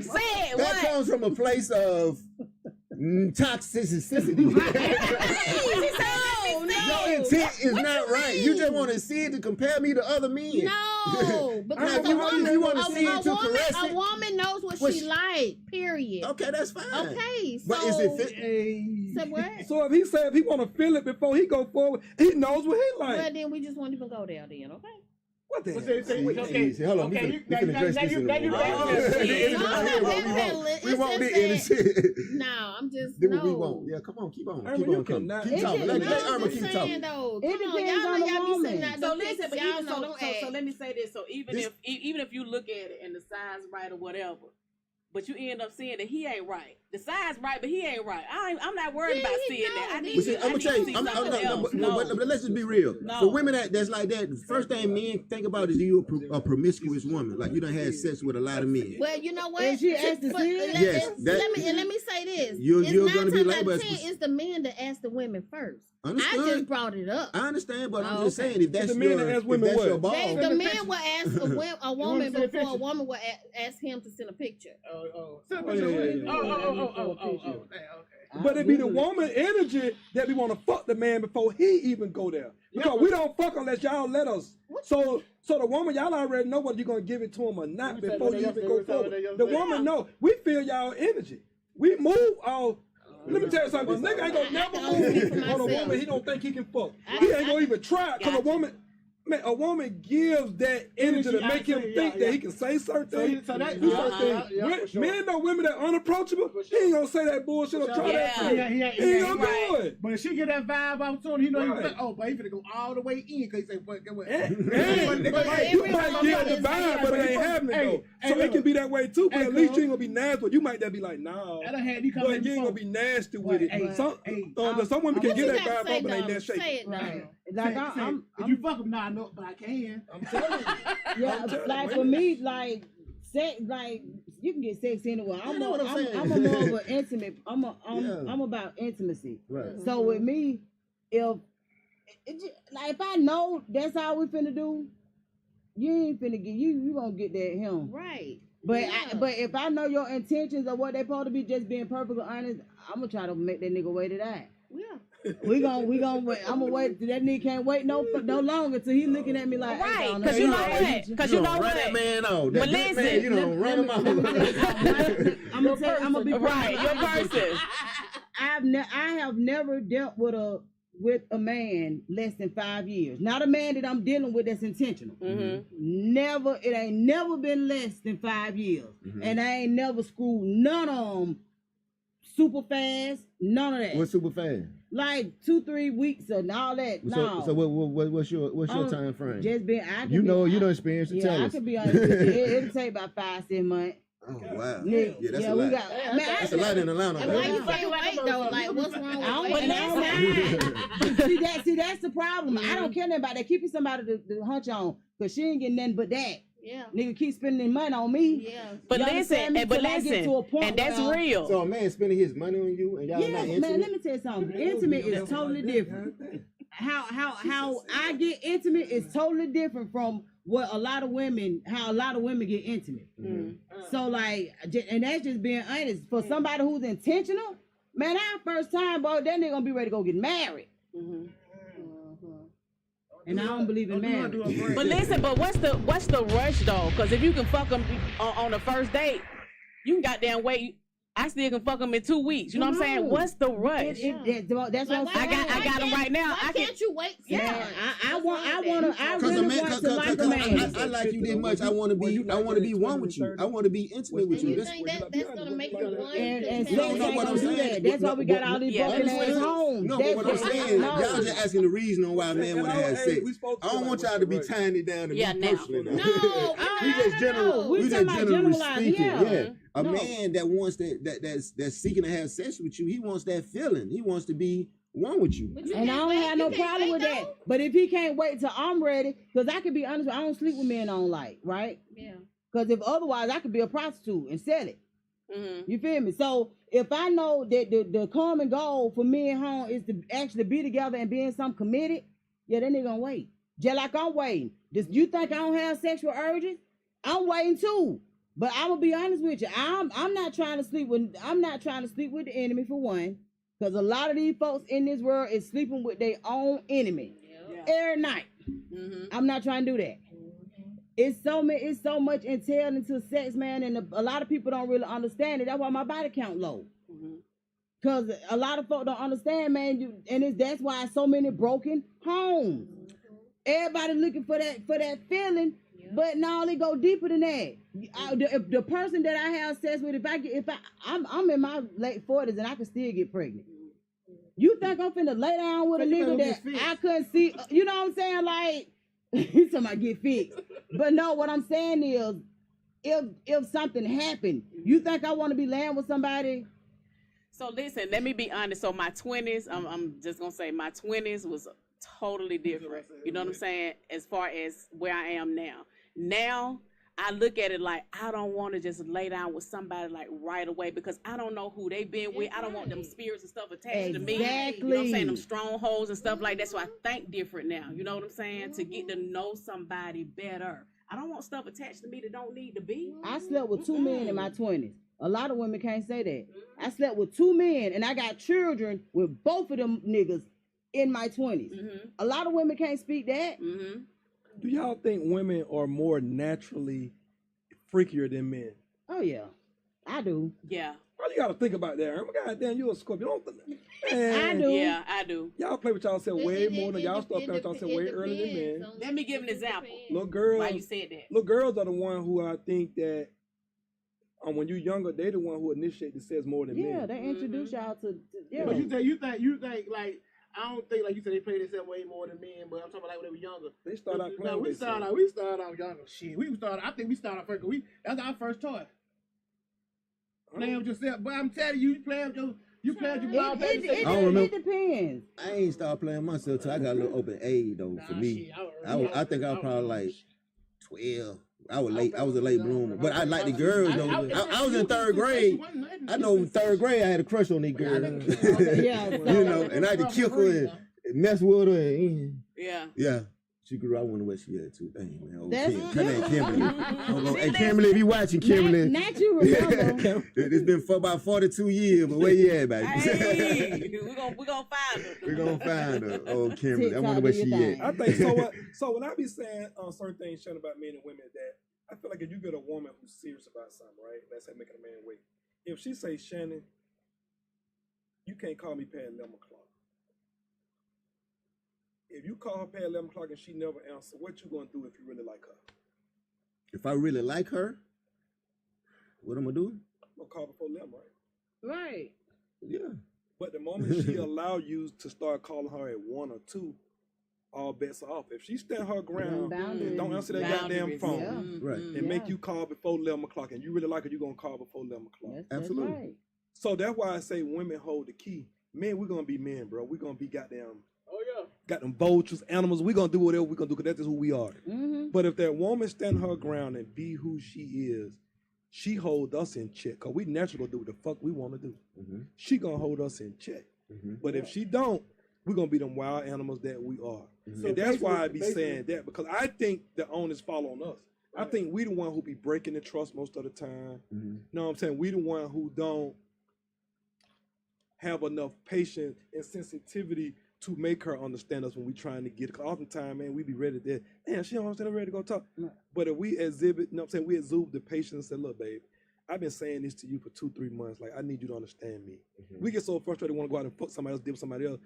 Say it, That what? comes from a place of toxicity. Your intent is not right. You just want to see it to compare me to other men. No, because Now, if a you woman, wanna see it to caress a it, woman knows what what she she- like. Period. Okay, that's fine. Okay, so But is it fit? so what? So if he said if he want to feel it before he go forward, he knows what he like. Well, then we just won't even go there. Then, okay. What the hell? See, hold on, we can address this in a now you moment. We won't be innocent. No, I'm just Then no. we won't. Yeah, come on, keep on. Irma, Keep you on coming. cannot- Keep talking. Let No, Irma I'm keep just talking. saying though. It Come on, depends y'all on know the y'all be woman. sitting out So the listen, pictures, but y'all even know so, don't so act. let me say this. So even This- if you look at it and the size right or whatever, but you end up seeing that he ain't right. The size right, but he ain't right. I'm not worried Yeah, about he seeing that. I know. need But see, to, I'm gonna tell you, see I'm, something else. but let's just be real. No. For women that's like that, the first thing men think about is you a promiscuous woman, like you done had sex with a lot of men. Well, you know what? And she asked to But see it? Yes, let me say this. You're It's gonna be 9 times out labeled of as 10, it's the men that ask the women first. I Understood. just brought it up. I understand, but I'm Oh, just okay. saying if that's The men your, that ask if women that's what? your ball, The man will ask a woman see the before a picture? woman will ask him to send a picture. Oh, Oh. But it be the woman energy that we want to fuck the man before he even go there. Because we don't fuck unless y'all let us. So the woman, y'all already know whether you're gonna give it to him or not We said before that you even yesterday, go we said forward. that The yesterday. woman know. We feel y'all energy. We move all. Let me tell you something. This nigga ain't gonna I never can only speak for move on a myself. woman he don't think he can fuck. I- He ain't gonna even try because a Gotcha. woman. Man, a woman gives that energy to make him think that he can say certain things. So that, do certain things. yeah, for sure. Men know women that unapproachable. He ain't gonna say that bullshit or try that shit. He ain't gonna do it. But if she get that vibe out to him, he know Right. he oh, but he finna go all the way in because he say, "What? Get what?" And you every might get the vibe, but it ain't happening though. So it can be that way too. But at least you ain't gonna be nasty. But you might be like, nah. I done had you come But in you ain't gonna before. be nasty with it. Hey, Some hey, some women can What get you that gotta vibe say, up and ain't Donna? that Say shaky. it, Donna. Like If you fuck him, nah, no, but I can. I'm telling you. yeah, like for me, like sex, like you can get sex anywhere. I know what I'm saying. I'm a more of an intimate. Yeah. I'm about intimacy. Right. So with me, if I know that's all we finna do, you ain't finna get you gonna get that him. Right. But Yeah. but if I know your intentions or what they supposed to be, just being perfectly honest, I'm gonna try to make that nigga wait it out. Yeah. We gonna wait. I'm gonna wait. That nigga can't wait no longer till he looking at me like, Right, hey, Donna, 'cause you know I what? hate you. 'Cause you know run what? that man off. But That man, listen, you know, run him off. I'm gonna be Right, your person. I have never dealt with a man less than 5 years. Not a man that I'm dealing with that's intentional. Mm-hmm. Never, it ain't never been less than 5 years. And I ain't never screwed none of them super fast, none of that. What's super fast? Like 2-3 weeks and all that. No. So what's your time frame? Just been, I could You know, be, you don't experience to yeah, tell I us. could be honest with you. It'll take about 5-6 months. Oh wow. Yeah, Yeah, that's yeah, a we lot. got. Man, That's a lot in Atlanta. And why man. you can't wait though? Like, what's wrong with I don't, waiting? and I don't mind. see, that's the problem. I don't care nothing about that. Keep you somebody to hunch on, cause she ain't getting nothing but that. Yeah. Nigga keep spending money on me. Yeah. But You understand listen, me? Till I get to a point and that's where- real. So a man spending his money on you and y'all Yeah, not man. intimate? Let me tell you something. Intimate is totally different. How I get intimate is totally different from what how a lot of women get intimate. So like, and that's just being honest. For somebody who's intentional, man, our first time, bro, that nigga gonna be ready to go get married. And I don't believe in marriage. But listen, but what's the rush though? Because if you can fuck them on the first date, you can goddamn wait. I still can fuck them in 2 weeks. You know what I'm saying? What's the rush? That's what I'm saying. I got them right now. Why can't you wait? Yeah. I really want to like a man. I like you this much. I want to be one with you. I want to be intimate with And you. you think that's gonna make you one? And You don't sex know ain't what I'm gonna do saying. that. That's why we got all these Yeah, broken ass homes. No, but what I'm saying, No. y'all just asking the reason on why a man want to have sex. I don't want y'all to be tying it down to Yeah, me now. personally. No, we just general. We We just talking about generally generalizing, speaking. yeah. Yeah. A No. man that wants that's seeking to have sex with you, he wants that feeling. He wants to be one with you. But you And I can't don't wait. have no You can't problem with wait, that. though? But if he can't wait till I'm ready, because I can be honest, I don't sleep with men I don't like, right? Yeah. Because if otherwise, I could be a prostitute and sell it. Mm-hmm. You feel me? So if I know that the common goal for me and home is to actually be together and be in something committed, yeah, that nigga gonna wait. Just like I'm waiting. You think I don't have sexual urges? I'm waiting too. But I'm gonna be honest with you. I'm not trying to sleep with the enemy for one. Because a lot of these folks in this world is sleeping with their own enemy every night. Mm-hmm. I'm not trying to do that. It's so much entailed into sex, man, and a lot of people don't really understand it. That's why my body count low. Cause a lot of folks don't understand, man, that's why so many broken homes. Everybody looking for that feeling, but no, they go deeper than that. If the person that I have sex with, I'm in my late 40s and I can still get pregnant. You think I'm finna lay down with a nigga that I couldn't see? You know what I'm saying? Like, he's talking about get fixed. But no, what I'm saying is, if something happened, you think I want to be laying with somebody? So listen, let me be honest. So my 20s, I'm just gonna say my 20s was totally different. You know what I'm saying? As far as where I am now. Now I look at it like I don't want to just lay down with somebody like right away because I don't know who they've been with. I don't want them spirits and stuff attached to me. You know what I'm saying? Them strongholds and stuff like that. So I think different now. You know what I'm saying? To get to know somebody better. I don't want stuff attached to me that don't need to be. I slept with 2 men in my 20s. A lot of women can't say that. I slept with 2 men and I got children with both of them niggas in my 20s. A lot of women can't speak that. Do y'all think women are more naturally freakier than men? Oh yeah, I do. Yeah. Why you gotta think about that, Irma? Goddamn, you a Scorpio. Don't I man, do. Yeah, I do. y'all play with y'allself way It- more than y'all it start playing with yourself way earlier than men. Let me give an example. Little girls, Why you said that? little girls are the one who I think that when you're younger, they the one who initiate the sex more than Yeah, men. they introduce y'all to yeah. But you think like I don't think like you said they play themselves way more than men, but I'm talking about like when they were younger. They start out No, playing we with started out younger. Shit, I think we started out first. That's our first toy. Playing with yourself, but I'm telling you, you play with your ball baby. I don't remember. It depends. I ain't started playing myself till I got a little open age though. For me, I think I was probably like 12. I was a late bloomer, but I like the girls though. I was in third grade. I know third grade I had a crush on these girls. Yeah, You know, and I had to kick her and mess with her. And, Yeah. yeah. She grew. I wonder what she had too. Dang, man. Old That's Kim. Her name Kimberly. good. Hey, Kimberly, if you watching, Kimberly. Not you remember. It's been for about 42 years, but where you at, baby? Hey, we gonna find her. We're gonna find her. Oh, Kimberly. I TikTok, wonder where do your she thing. at. I think so. So when I be saying certain things, Shannon, about men and women, that I feel like if you get a woman who's serious about something, right? Let's say making a man wait. If she say, Shannon, you can't call me past 11 o'clock. If you call her past 11 o'clock and she never answer, what you gonna do if you really like her? If I really like her, what I'm gonna do? I'm gonna call before 11, right? Right. Yeah. But the moment she allow you to start calling her at 1 or 2, all bets are off. If she stand her ground and don't answer that goddamn Boundaries, phone Yeah. Right. and Yeah. make you call before 11 o'clock and you really like her, you gonna call before 11 o'clock. That's Absolutely. right. So that's why I say women hold the key. Men, we're gonna be men, bro. We're gonna be goddamn got them vultures, animals. We're gonna do whatever we're gonna do because that's just who we are. Mm-hmm. But if that woman stand her ground and be who she is, she hold us in check. Cause we naturally gonna do what the fuck we wanna do. Mm-hmm. She gonna hold us in check. Mm-hmm. But if she don't, we're gonna be them wild animals that we are. Mhm. So And that's why I be basically- saying that, because I think the onus fall on us. I think we the one who be breaking the trust most of the time. Mm-hmm. You know what I'm saying? We the one who don't have enough patience and sensitivity to make her understand us when we trying to get it. Cause oftentimes, man, we be ready to, man, she don't understand, I'm ready to go talk. Right. But if we exhibit, you know what I'm saying, we exude the patience and say, look, babe, I've been saying this to you for 2-3 months. Like, I need you to understand me. Mm-hmm. We get so frustrated, want to go out and fuck somebody else, deal with somebody else.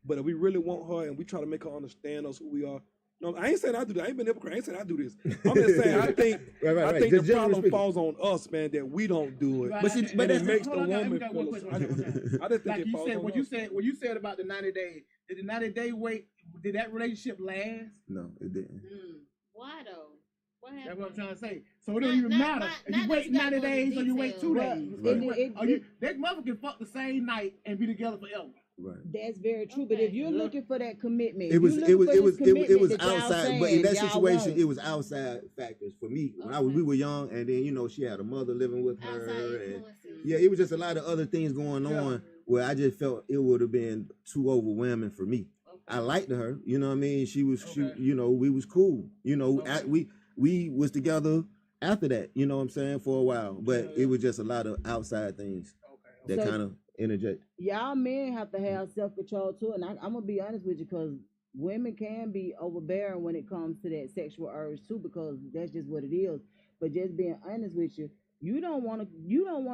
But if we really want her and we try to make her understand us, who we are, no, I ain't saying I do that. I ain't been a hypocrite. I ain't saying I do this. I'm just saying I think Right. I think Just the generally problem speaking. falls on us, man, that we don't do it. Right. But see, And but it that's makes the hold on, we woman got one feel. question. I just think Like it you falls said, on what us. you said about the 90 days. Did the 90-day wait? Did that relationship last? No, it didn't. Why though? What That's happened? what I'm trying to say. So it don't Not- even not- matter not- if not you wait just gotta 90 go into days or you wait 2 detail. days. Right. That mother can fuck the same night and be together forever. Right. That's very true. But Okay. if you're looking for that commitment, It was you looking for this commitment that y'all outside, but in saying that y'all situation, want. it was outside factors for me. When Okay. we were young, and then she had a mother living with Outside her, and influences. yeah, it was just a lot of other things going on where I just felt it would have been too overwhelming for me. I liked her, you know what I mean. She was, Okay. we was cool, Okay. we was together after that, you know what I'm saying, for a while, but Yeah. it was just a lot of outside things Okay. that So- kind of interject. Y'all men have to have self-control too, and I'm gonna be honest with you, because women can be overbearing when it comes to that sexual urge too, because that's just what it is. But just being honest with you, you don't want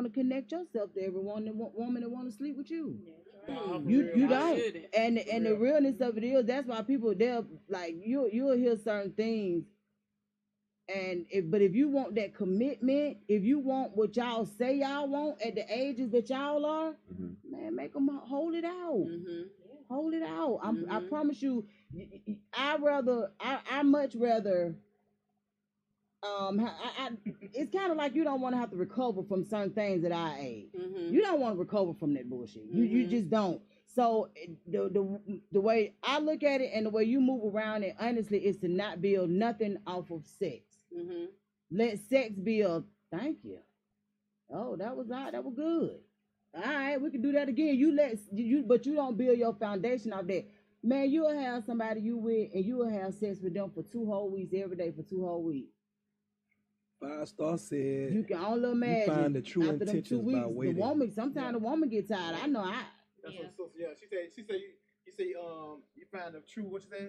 to connect yourself to every woman that want to sleep with you. You I don't. shouldn't. And the realness of it is, that's why people, they'll like you'll hear certain things. And if you want that commitment, if you want what y'all say y'all want at the ages that y'all are, Mhm. man, make them hold it out. Mm-hmm. Hold it out. I Mhm. promise you, I much rather. It's kind of like you don't want to have to recover from certain things at our age. Mm-hmm. You don't want to recover from that bullshit. You Mhm. just don't. So the way I look at it and the way you move around it, honestly, is to not build nothing off of sex. Mm-hmm. Let sex be a thank you. Oh, that was good. All right, we can do that again. But you don't build your foundation off that. Man, you'll have somebody you with, and you will have sex with them for 2 whole weeks every day for 2 whole weeks. 5-star said, You can only imagine find the true after them 2 intentions by weeks, waiting. sometimes the woman get tired. I know. That's Yeah. what so yeah. She said you find the true what you say?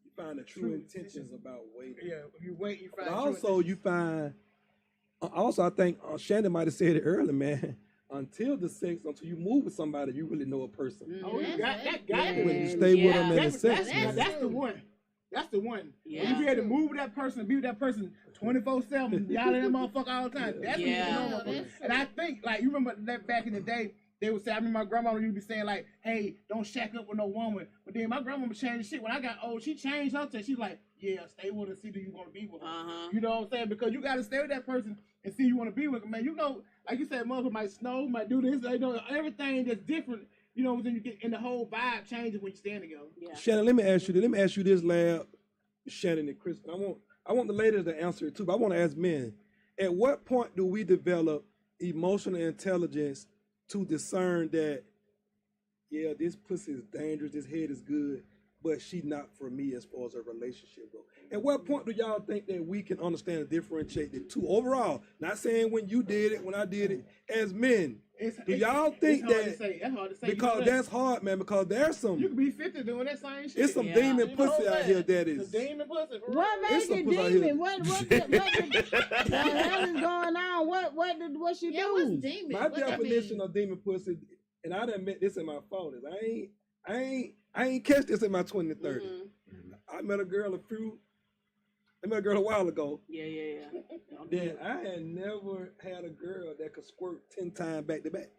you find the true True intentions about waiting. Yeah, if you wait, you find. But true also, intentions. you find, I think Shannon might have said it earlier, man. until the sex, until you move with somebody, you really know a person. Oh, you got that. When you Man, stay with yeah. them in the That's, sex, that's, man. that's the one. That's the one. Yeah. When you be able to move with that person, be with that person 24/7, y'all in that motherfucker all the time. That's when you Yeah. know Yeah, motherfucker. that's And I think, like, you remember that back in the day, they would say, I mean, my grandma used to be saying, like, hey, don't shack up with no woman. But then my grandma changed shit. When I got old, she changed her to, she's like, yeah, stay with her, see who you want to be with her. Uh-huh. You know what I'm saying? Because you got to stay with that person and see who you want to be with. Man, you know, like you said, motherfucker might snow, might do this, you know, everything that's different. You know, then you get, and the whole vibe changes when you stand together. Yeah. Shannon, let me ask you this, Lab, Shannon and Chris. I want the ladies to answer it too, but I want to ask men. At what point do we develop emotional intelligence to discern that, yeah, this pussy is dangerous, this head is good, but she not for me as far as a relationship goes? At what point do y'all think that we can understand and differentiate the two overall? Not saying when you did it, when I did it, as men. Do y'all think it's hard to that? say. That's hard to say. Because You that's hard, man. Because there's you some, could be 50 doing that same shit. it's some Yeah. demon You know pussy what out I'm here saying? that The is. demon pussy. For What real. makes It's some it pussy out here. demon? What the hell is going on? What she Yeah, what's do? demon? My What that definition mean? of demon pussy, and I done admit this in my 40s. I ain't catch this in my 20s and 30s. Mhm. I met a girl a while ago. Yeah. Then I had never had a girl that could squirt 10 times back to back.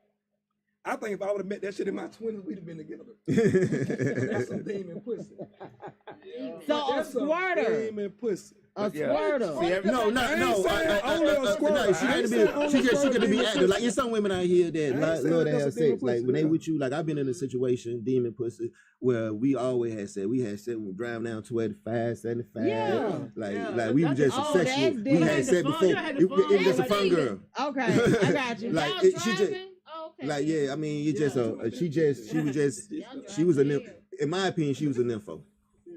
I think if I would have met that shit in my 20s, we'd have been together. That's some demon pussy. So a That's some squirter. demon pussy. A Yeah. squirter. See, no, I ain't saying only a squirter. no, she I ain't got saying to only be, she squirter got to be demon active. pussy. Like, there's some women out here that I ain't love saying to that's have a demon sex. Like, pussy, when they yeah. with you, like, I've been in a situation, demon pussy, where we always had sex. We had sex, we driving down 285, 75. Yeah. Like, Yeah. like we were just Oh, sexual. that's We different. had sex You before. had the fun. It was just a That's fun demon. girl. Okay, I got you. Like, Y'all it- she just- driving? Oh, okay. Like, yeah, I mean, you just, Yeah. she was a, driving in my opinion, she was a nympho.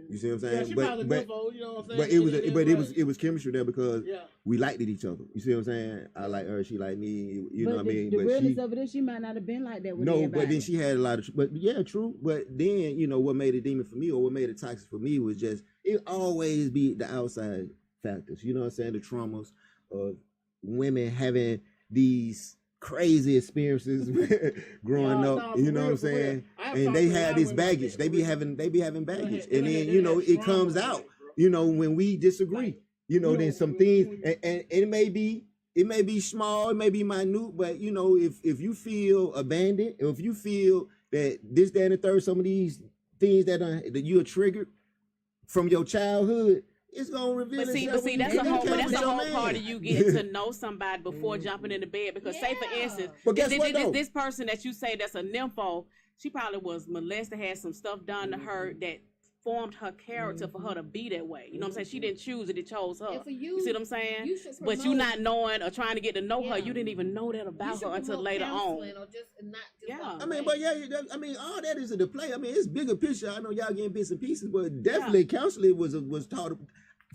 You see what I'm Yeah, saying? she But, probably but, nympho, you know what I'm saying? but it was, is but what it was chemistry there because Yeah. we liked it each other. You see what I'm saying? I like her, she like me. You know But what I mean? the But realness she, of it is she might not have been like that with no, everybody. but then she had a lot of. But yeah, true. But then you know what made it demon for me, or what made it toxic for me, was just it always be the outside factors. You know what I'm saying? The traumas of women having these crazy experiences growing No, up. no, you for know real, what I'm for real. saying? I have And talked they to a lot have of this women like baggage. that, They for be real. having baggage, They and had- then they you had know it trauma comes with out. it, bro. You know when we disagree. Like, You know, you then know, some when- things, when- and it may be small, it may be minute, but you know, if you feel abandoned, or if you feel that this, that, and the third, some of these things that you are triggered from your childhood, it's gonna reveal But see, itself when you that's get a in whole, but contact that's with a your whole part man. of you getting to know somebody before jumping in the bed. Because say for Yeah. instance, But guess what, though? this person that you say that's a nympho, she probably was molested, had some stuff done to her that formed her character for her to be that way. You know what I'm saying? She didn't choose it; it chose her. And for You see what I'm saying? You should But you promote- not knowing or trying to get to know her, Yeah. you didn't even know that you about should her until promote later on. counseling or just not just Yeah. walk I mean, away. but yeah, I mean, all that is in the play. I mean, it's bigger picture. I know y'all getting bits and pieces, but definitely counseling was taught.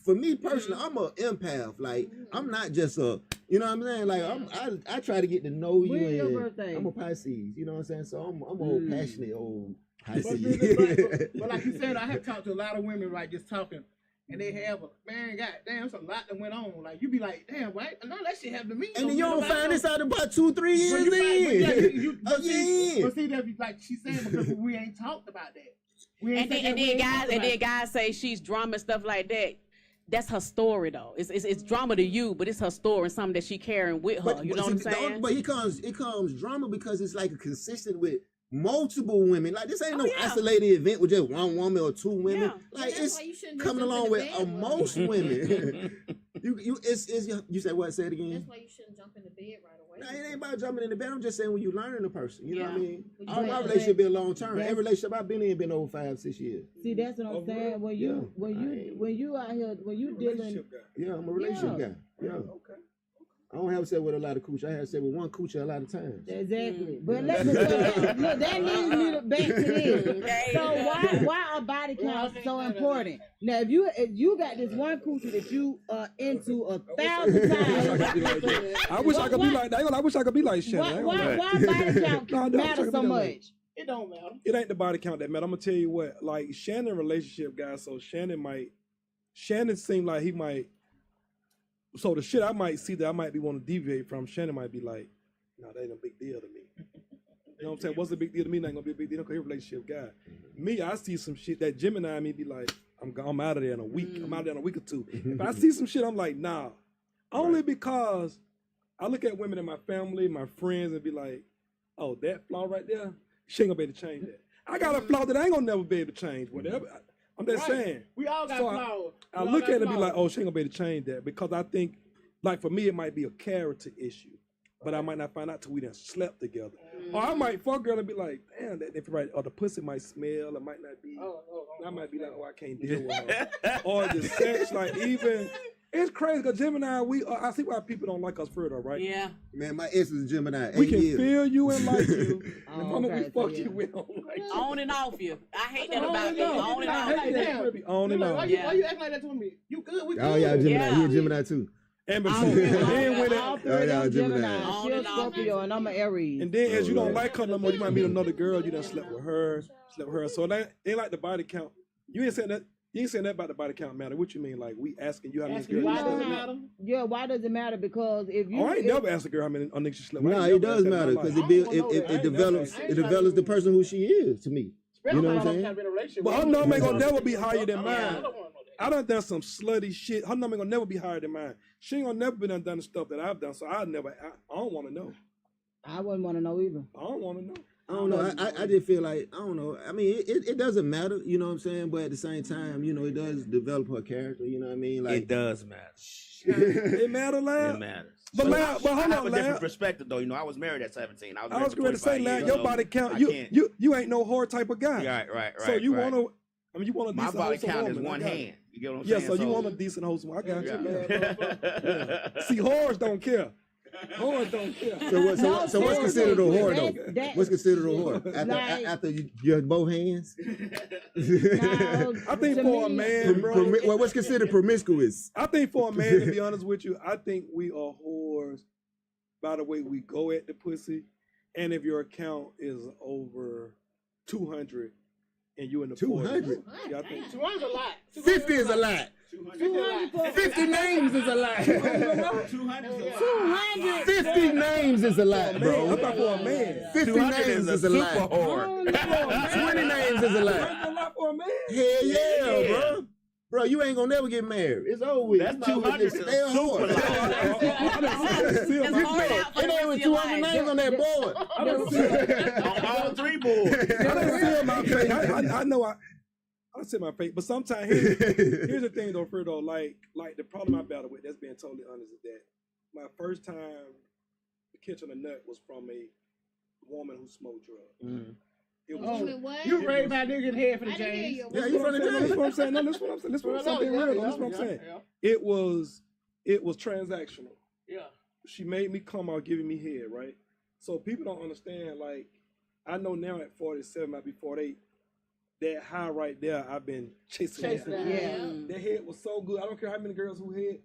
For me personally, I'm an empath. Like, I'm not just a, you know what I'm saying? Like, I try to get to know you. When your and birthday? I'm a Pisces. You know what I'm saying? So I'm an old passionate old But, Pisces. but like you said, I have talked to a lot of women, like just talking, and they have man, goddamn, it's a lot that went on. Like you be like, damn, right? None of that shit happened to me. And then you don't find this out about 2-3 But years you might- but yeah, in. but see, Again. but see that like she's saying because we ain't talked about that. We ain't And then, said that, we ain't talked about it. guys say she's drama and stuff like that. That's her story though. It's drama to you, but it's her story and something that she carrying with her. You know what I'm saying? But it comes drama because it's like consistent with multiple women. Like this ain't no yeah. isolated event with just one woman or two women. Yeah. Like That's it's why you shouldn't just coming jump in along the with bed with most her. women. You said what? Say it again. That's why you shouldn't jump in the bed right away. No, it ain't about jumping in the bed. I'm just saying when you learning a person. You know what I Yeah. mean? But All my but- relationship been long term. that's- Every relationship I've been in been over 5-6 years. See, that's what I'm Oh, saying. When yeah. you out here, when you dealing, Relationship guy. Yeah, I'm a relationship Yeah. guy. Yeah. Okay. I don't have sex with a lot of cooch. I have sex with one cooch a lot of times. exactly. But let me look. That leads me back to this. Okay. So why are body counts so important? Now, if you got this one coochie that you are into 1,000 times, I wish I could be like that. I wish I could be like Shannon. I why ain't gonna lie. body count No, I matter don't so think much? It don't matter. It ain't the body count that matter. I'm gonna tell you what. Like Shannon relationship guy. So Shannon seemed like he might. So the shit I might see that I might be want to deviate from. Shannon might be like, No, that ain't a big deal to me. You know what I'm saying? What's a big deal to me? Not gonna be a big deal because he's a relationship guy. Me, I see some shit that Gemini me be like, I'm out of there in a week. I'm out of there in a week or two. If I see some shit, I'm like, nah. Only because I look at women in my family, my friends, and be like, oh, that flaw right there, she ain't gonna be able to change that. I got a flaw that I ain't gonna never be able to change. Whatever. I'm just saying. We all got flaws. I look at it and be like, oh, she ain't gonna be able to change that because I think, like for me, it might be a character issue. But I might not find out till we done slept together. Or I might fuck girl and be like, damn, that if right, or the pussy might smell, it might not be. I might be like, oh, I can't deal with her. Or the sex, like even, it's crazy because Gemini, I see why people don't like us further, right? Yeah. Man, my ex was a Gemini. We 8 can years. feel you and like you. The Oh, moment we okay, fuck so you, yeah. we don't like you. On and off you. I hate that On about and you. off. On and I off. hate that. It be on and Why off. you Yeah. acting like that to me? You good? We good. Oh, yeah, Gemini. Yeah. He a Gemini too. And but All see, then when all it, three of yeah, them Gemini. Gemini. On She's and off. Scorpio and I'm an Aries. and then as you Oh, don't right. like her no more, you might meet another girl. You done slept with her. So that ain't like the body count. You ain't saying that. You ain't saying that about the body count matter. What you mean? Like we asking you how many Asking girls why you does it slept with? matter? Yeah, why does it matter? Because if you Oh, I ain't if- never asked a girl how many niggas she slept with. I No, ain't it never does asked that in matter my because life. I don't know that. I it ain't develops never- it develops the person who she is to me. Especially You know if what I'm I'm saying? kind of in a relationship. But her with number ain't gonna you. never be higher than I mine. don't wanna know that. I done done some slutty shit. Her number ain't gonna never be higher than mine. She ain't gonna never be done the stuff that I've done. So I don't want to know. I wouldn't want to know either. I don't want to know. I don't know. I just feel like I don't know. I mean, it doesn't matter. You know what I'm saying? But at the same time, you know, it does develop her character. You know what I mean? It Like does matter. It matter, It lad. matters. But lad, but I hold have on, a different lad. perspective though. You know, I was married at 17. I was I married was for going to say, 25 lad, years, your so body count. I You can't- you ain't no whore type of guy. Right. So you right. wanna, I mean, you want a My decent body wholesome count is woman. I one got it. hand. You get what I'm Yeah, saying? so you want a decent wholesome. I got you, Yeah. man. Yeah. See, whores don't care. Whores don't care. so what's considered a whore though? That- What's considered a whore Like- after you both hands? Now, I think to for a me- man, bro. Well, what's considered promiscuous? I think for a man, to be honest with you, I think we are whores by the way we go at the pussy. And if your account is over 200 and you in the 200? 40s, yeah, I think 200's a lot. 50 is a lot. 50 names is a lot. 200. 50 names is a lot, man, bro. I'm talking for a man. 50 names is a lot. I don't know. 20 names is a lot. That's a lot for a man. Hell yeah, bro. Bro, you ain't gonna never get married. It's over with. That's You might as well 200 just is stay a super whore. Just hold out for It the ain't rest even of your 200 life. names on that board. On all three boards. I don't feel my face. I know I say my face, but sometimes here's the thing though, Fredo, like the problem I battle with, that's being totally honest, is that my first time catching a nut was from a woman who smoked drugs. It was Woman, what? You raised my nigga in the head for the I didn't hear James. you. Yeah, you from the That's James. what I'm saying. No, that's what I'm saying. That's what I'm saying. Being real, that's what I'm saying. It was transactional. Yeah. She made me come out giving me head, right? So people don't understand, like, I know now at 47, might be 48, that high right there, I've been chasing that. Chasing that. Yeah. That head was so good. I don't care how many girls who hit,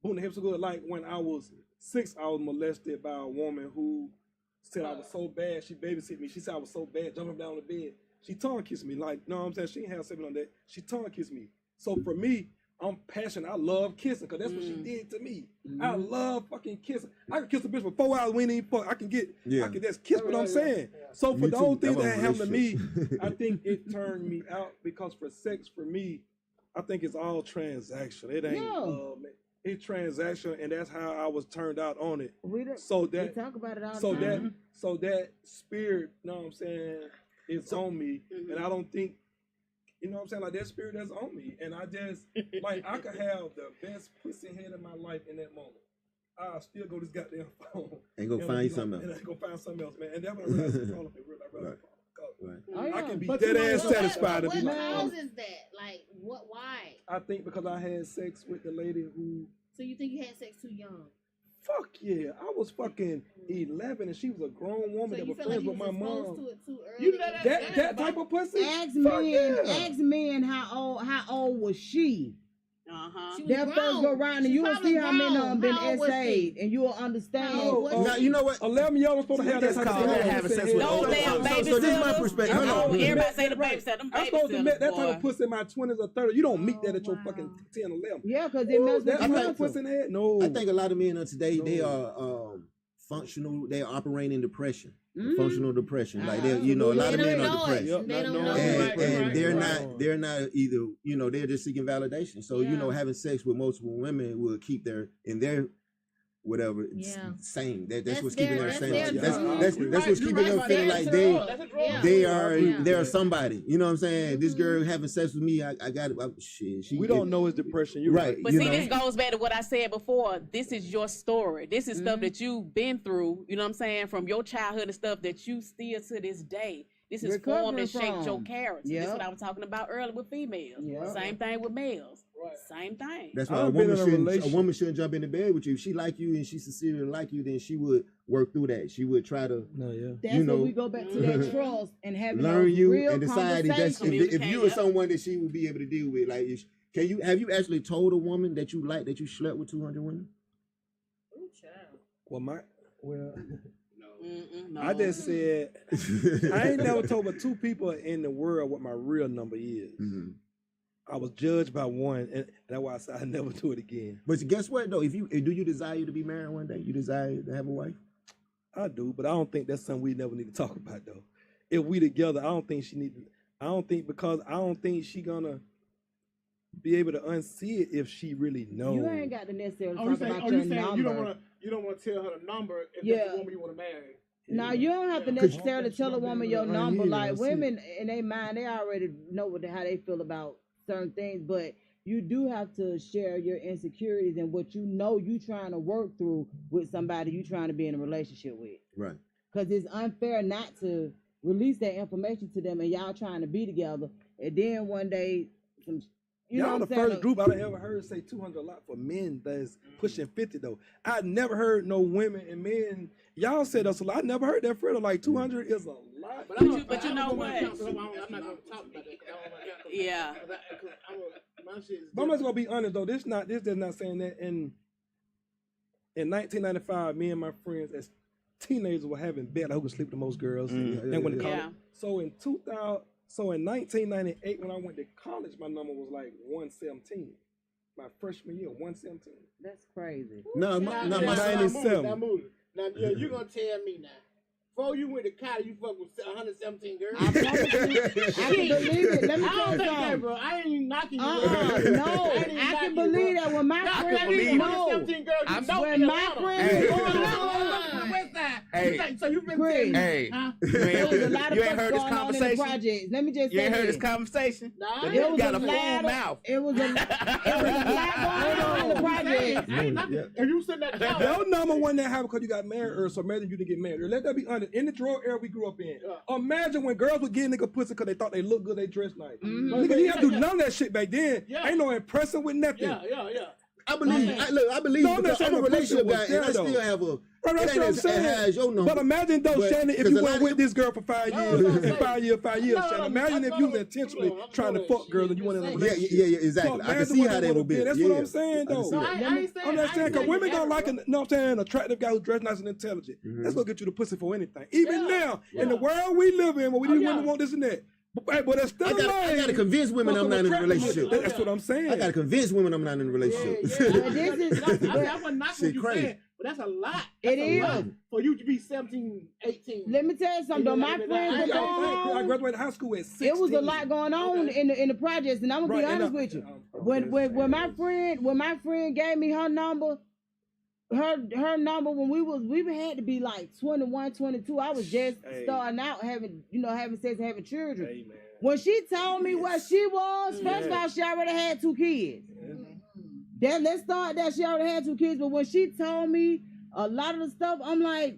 boom, the hips were good. Like when I was 6, I was molested by a woman who said I was so bad. She babysit me. She said I was so bad, jumping down the bed. She tongue kissed me. Like, no, I'm saying she ain't have semen on that. She tongue kissed me. So for me, I'm passionate. I love kissing because that's what she did to me. I love fucking kissing. I can kiss a bitch for 4 hours. We ain't even fuck. I can just kiss what I'm saying. So for Me those too. things That that was happened to me, relationship. I think it turned me out because for sex, for me, I think it's all transactional. It ain't Yeah. it's transactional, and that's how I was turned out on it. We don't- So we that talk about it all the so time. that spirit, you know what I'm saying, is on me, and I don't think, you know what I'm saying, like that spirit that's on me, and I just like I could have the best pussy head of my life in that moment. I'll still go to this goddamn phone And go and find be you something and else. I go find something else, man. And that's when I realized it's all of it. Right. Right. Oh, I yeah. can be But dead you know ass what? satisfied and What be like, oh. causes that? Like, what? Why? I think because I had sex with the lady who, So you think you had sex too young? fuck yeah, I was fucking 11 and she was a grown So woman that you was feel like friends you with was my exposed mom. to it too early? You know that- That type of pussy? Ask Fuck men, yeah. ask men how old was she? Uh-huh. She was That first go round and She you will probably see how many of them grown. been How old was she? essayed and you will understand. How old was Oh, Now, you know what? 11-year-olds supposed to have that just type call of that pussy having sex head. with No older damn folks. baby So this is my perspective. Hold on. Everybody say the baby set them I'm supposed to babysitters, met that type boy. of pussy in my 20s or 30s. You don't meet that at your wow. fucking 10, 11. Yeah, because it Ooh, messes that with type your of pussy mental. in the head? No. I think a lot of men of today, they No. are functional. They operate in depression, Mhm. functional depression. Like they, you know, a lot They of men don't are know depressed. it. Yep, They not don't knowing know it. And, it. and Right, they're right. not they're not either, you know, they're just seeking validation. So you know, Yeah. having sex with multiple women will keep their whatever Yeah. sane. That's That's what's keeping their- their that's sane. their That's drug. that's You're that's right, what's you're keeping right them about feeling that. like That's they a drug. That's a drug. Yeah. they are Yeah. they're somebody. You know what I'm saying? This Mhm. girl having sex with me, I got shit. She We don't know it's depression. You're Right. right. But You see, know. this goes back to what I said before. This is your story. This is stuff that you've been through, you know what I'm saying, from your childhood and stuff that you still to this day. This is formed and Recovering shaped your from. character. Yeah. That's what I was talking about earlier with females. Yeah. Same thing with males. Right. Same thing. That's why a I've been woman in a shouldn't relationship. jump into bed with you. If she like you and she sincerely like you, then she would work through that. She would try to No, yeah. That's you know, when we go back to that trust and having learn those you real and decide if that's conversations. if you are someone that she would be able to deal with. Like, have you actually told a woman that you like that you slept with 200 women? Well, well, No. I just said I ain't never told but 2 people in the world what my real number is. Mhm. I was judged by one, and that's why I said I never do it again. But guess what though? Do you desire to be married one day? You desire to have a wife? I do, but I don't think that's something we never need to talk about though. If we together, I don't think she gonna be able to unsee it if she really knows. You ain't got to necessarily Oh, talk you saying, about oh, your you saying number. you don't want to tell her the number if that's Yeah. the woman you want to marry. Now you don't have to Yeah. necessarily Cause tell a she woman gonna your be number. like, Like yeah, women in their mind, they already know how they feel about certain things. But you do have to share your insecurities and what you know you trying to work through with somebody you trying to be in a relationship with. Right. Because it's unfair not to release that information to them and y'all trying to be together. And then one day, you know Y'all what the I'm saying? first group I've ever heard say 200 a lot for men that's pushing 50 though. I never heard no women and men. Y'all said that's a lot. I never heard that for like 200 is a lot. But you know what? I'm not going to talk about that. 'cause I don't wanna- Yeah. 'cause my shit is But I'm just gonna be honest though. This is not saying that. In 1995, me and my friends as teenagers were having bet who could sleep with the most girls. And when Yeah. so in 1998, when I went to college, my number was like 117. My freshman year, 117. That's crazy. No, Now, no, now, my now, son- move, 97. now, move. Now, yeah, you gonna tell me now? Before you went to college, you fucked with 117 girls. I promise you, I can believe it. Let me I tell don't you think that, something. bro. I ain't even knocking you. No, I I ain't even can knocking you, believe bro. that when my Nah, I friends, believe no, 117 girls. You know when in my Atlanta. friends Hey. was Oh, going no, on, from the west side. Hey. You think- so you've been Chris. telling me, Hey. huh? there was a lot of You ain't fuss heard this going on in the conversation? projects. Let me just You say ain't heard this this. conversation? Nah, The I nigga ain't- got a lot full of- mouth. It was a lot going on in the projects. I ain't knocking. If you sitting at the couch, Your number one that happened because you got married, or so imagine you didn't get married. Let that be honest. In the drug era we grew up in, imagine when girls would get nigga pussy because they thought they looked good, they dressed nice. Nigga, you have to do none of that shit back then. Yeah. Ain't no impressing with nothing. yeah. I believe. I believe No, I'm not because saying I'm a the relationship pussy guy, was and I there, still though. have a. Right, It that's ain't what I'm as saying. high as your number. But imagine though, But- Shannon, if because you a lot went of with people- this girl for 5 No, years, no, in no. 5 years, No, Shannon. no, Imagine I if you was know intentionally that trying to shit. fuck girls and you went in a Yeah, relationship. Yeah, exactly. So I can imagine see what how it that would've would be. been. That's yeah, what I'm saying, I can though. see No, that. I ain't saying. I'm just saying, because women don't like, you know what I'm saying, attractive guy who dressed nice and intelligent. That's gonna get you the pussy for anything. Even now, in the world we live in, where we these women want this and that. But that's still I gotta lame. convince women I'm not in a relationship. That's what I'm saying. I gotta convince women I'm not in a relationship. But this is- I wasn't knocking what Shit you crazy. saying, but that's a lot. It That's a lot is. for you to be 17, 18. Let me tell you something though. My friends I were going I on. graduated high school at 16. It was a lot going on in the projects, and I'm gonna Right, be and honest with you. When my friend gave me her number, her number when we had to be like 21, 22. I was just Hey. starting out having sex and having children. Hey, man. When she told me what she was, first of all, she already had 2 kids. Then let's start that she already had 2 kids. But when she told me a lot of the stuff, I'm like,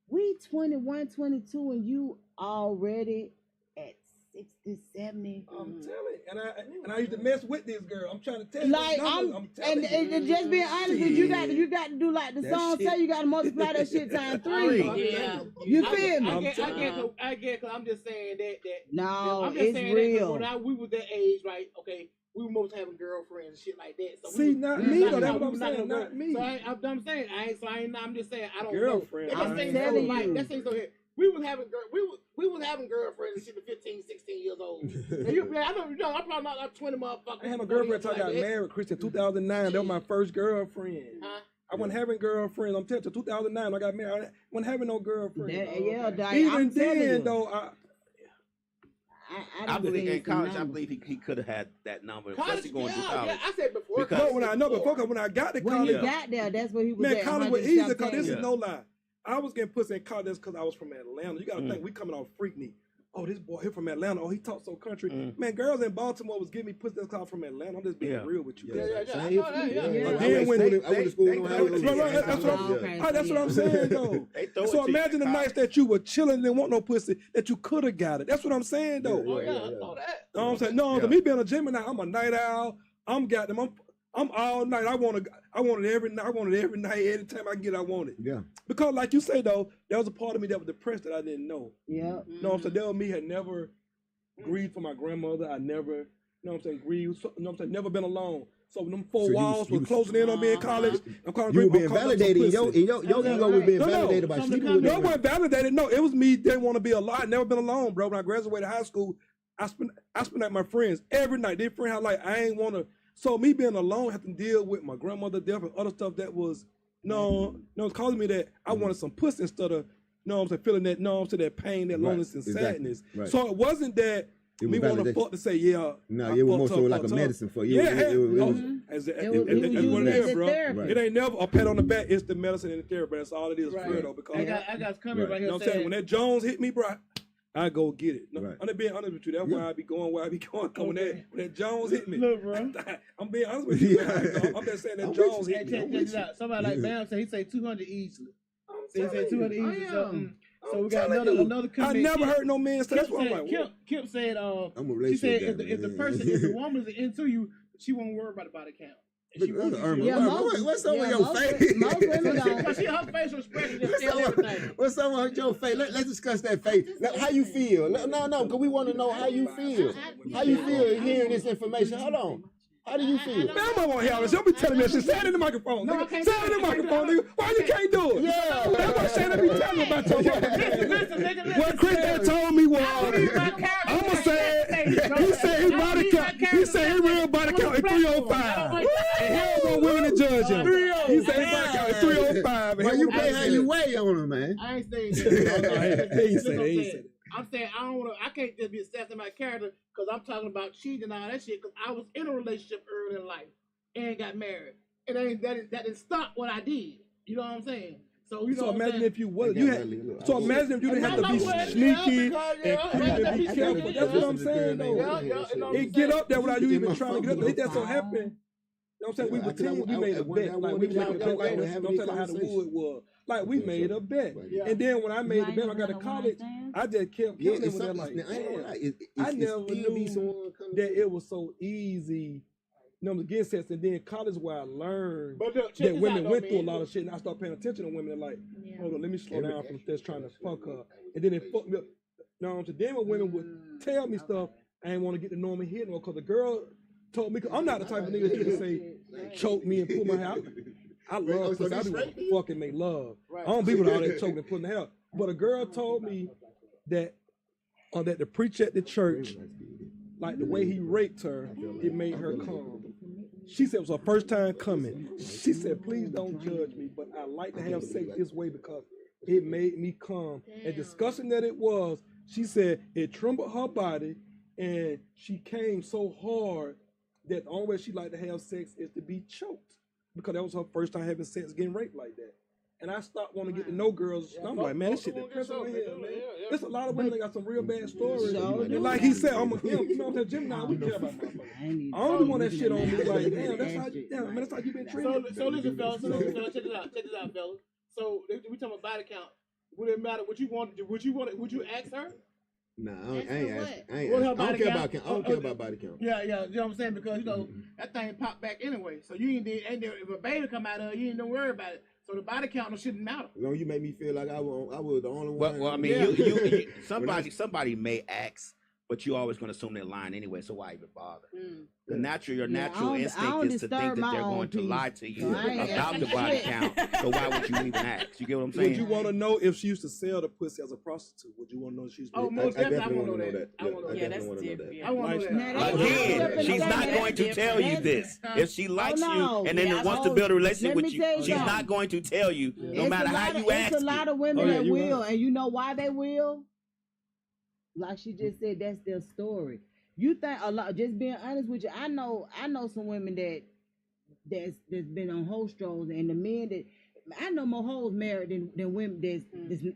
we 21, 22, and you already at 60, 70. I'm telling you, and I used to mess with this girl. I'm trying to tell you. Like I'm telling you. and just being honest with you, you got to do like the That song shit. say, you got to multiply that shit times 3. Yeah. You feel me? I get, cause I'm just saying that. No, I'm just it's saying real. that when we was that age, right? Okay, we were most having girlfriends and shit like that. So See, not me, though. That's what I'm we saying. not Not me. So I'm saying I'm just saying I don't Girlfriend, know. I'm That telling seems so you. that seems so here. We was having girlfriends and shit at 15, 16 years old. And I don't know. I'm probably not like 20 motherfuckers. I had my girlfriend until I got married, Christian, 2009. That was my first girlfriend. Huh? I wasn't having girlfriends. I'm telling you, 2009, I got married. I wasn't having no girlfriends. Even Even then, though, I believe in college. I believe he could have had that number, especially going to college. I said before. Because- when I got to when college, he got there, that's what he was man, at. college was easy. Cause this is Yeah. no lie. I was getting pussy in college because I was from Atlanta. You gotta think we coming off Freaknik. Oh, this boy here from Atlanta. Oh, he talks so country. Man, girls in Baltimore was giving me pussy that's called from Atlanta. I'm just being real with you. Yeah. Same I here. know that, yeah. But then when I went to school in Ohio. That's what I'm saying, though. They throw it So to you imagine the in nights that you were chilling and didn't want no pussy, that you could have got it. That's what I'm saying, though. Oh, yeah, I know that. You know what I'm saying? No, to me being a Gemini, I'm a night owl. I'm all night. I want it every night. I want it every night. Every time I get it, I want it. Yeah. Because like you say, though, there was a part of me that was depressed that I didn't know. Yeah. You know what I'm saying? There was me had never grieved for my grandmother. I never, you know what I'm saying, grieved. So, you know what I'm saying? Never been alone. So them four So walls were closing in on me in college. I'm calling You were being I'm calling up some validated. pussy. Your ego was being validated by sleeping with No, it them. wasn't validated. No, it was me. Didn't want to be alone. Never been alone, bro. When I graduated high school, I spent like my friends every night. They friend how like I ain't want to. So me being alone, have to deal with my grandmother death and other stuff that was it's causing me that I wanted some pussy instead of I'm saying feeling that that pain, that loneliness and exactly. sadness. Right. So it wasn't that It was me want to validation. fuck to say yeah. No, I it was more fucked so up, like a fucked up. medicine for you. Yeah, It was that's It what was it used is, as bro. therapy. Right. It ain't never a pat on the back. It's the medicine and the therapy. That's all it is for real though. Because I got coming right you know here what I'm saying? saying, When that Jones hit me, bro, I go get it. No, Right. I'm just being honest with you. That's why I be going where I be going. When that Jones hit me, look, bro. I'm being honest with you. Yeah. Man. I'm just saying that I'm Jones with you. Hey, hit me. check this out. Somebody like Bam said he say 200 easily. So he said 200 easily. So we got telling you. another comment. I never heard no man say that's what I'm like. Kip said, I'm a she relationship said guy, if the man. person, if the woman is into you, she won't worry about the body count. And she won't Irma, Yeah, most- what's up with yeah, your most- face? most women don't. Because her facial expression just What's tell up everything. what's up with your face? Let's discuss that face. How you feel? No, because we want to know how you feel. How you feel hearing this information? Hold on. How do you feel? Man, I'm not gonna hear this. Y'all be telling me that shit. Say it in the microphone, No, I nigga. can't Say do it in the it. microphone, nigga. Why you can't do it? Yeah. That's what Shannon be telling me about your Listen, nigga, What Chris had told me was, I'ma say it. He said his body count. He said his real body count is 305. And he don't want women to judge him. He said his body count is 305. Well, you pay how you weigh on them, man. I ain't saying He that. said it. He said it. I'm saying I can't just be assessing my character because I'm talking about cheating and all that shit because I was in a relationship early in life and got married. That didn't stop what I did. You know what I'm saying? So you know So what I'm imagine saying? if you was you had. So imagine if you didn't have to be sneaky and be careful. That's what I'm saying though. It get up there without you even trying to get up there. It just so happen. You know what I'm saying? We were team. We made a bet. Like we made a bet. Like don't tell them how the wood was. Like we made a bet. And then when I made the bet, I got to college. I just kept killing with that. Like I never knew that it was so easy. You know, getting sex, and then college where I learned that women went through a lot of shit, and I started paying attention to women. And like, hold on, let me slow down from just trying to fuck her, and then it fucked me up. No, so then when women would tell me stuff, I didn't want to get the normal hit no, because the girl told me, cause I'm not the type of nigga that you can say choke me and pull my hair out. I love pussy. I do want to fucking make love. I don't be with all that choking and pulling the hair out. But a girl told me that the preacher at the church, like the way he raped her, it made her calm. She said it was her first time coming. She said, please don't judge me, but I like to have sex this way because it made me calm. And discussing that it was, she said it trembled her body and she came so hard that the only way she liked to have sex is to be choked. Because that was her first time having sex, getting raped like that. And I stopped wanting to get to know girls. And I'm like, man, this shit depressing right here, man. There's a lot of women that got some real bad stories. And like he said, I'm a him. You know what I'm saying? Gemini, we care about motherfuckers. I don't want that shit on me. Like, damn, that's how you been treated. So listen, fellas. Check this out, fellas. So we talking about body count. Would it matter what you want to do? Would you ask her? Nah, I ain't asking. I don't care about body count. Yeah, you know what I'm saying? Because, you know, that thing popped back anyway. So you ain't if a baby come out of her, you ain't don't worry about it. So the body count shouldn't matter. As long as you make me feel like I was the only one. Well, I mean, you somebody may ask, but you always gonna assume they're lying anyway. So why even bother? Mm. Your I natural don't instinct is to think disturb that my they're own going to peace. lie to you So I ain't about the asking body shit. count. So why would you even ask? You get what I'm saying? Would you want to know if she used to sell the pussy as a prostitute? Would you want to know if she used to? Oh, most I definitely, I definitely want to wanna know that. I Yeah, want to know Yeah, that. that's definitely wanna know different. that. Yeah. I want to know Now, that. that's Again, different. she's not That's going to different. tell you That's- this. If she likes no. you and then Yeah, wants to oh, build a relationship let with me you, tell you she's something. not going to tell you no It's matter a how lot of- you ask It's a lot it. of women Oh, yeah, that you will, right. and you know why they will? Like she just said, that's their story. You think a lot? Just being honest with you, I know some women that's been on hoe strolls, and the men that I know more hoes married than women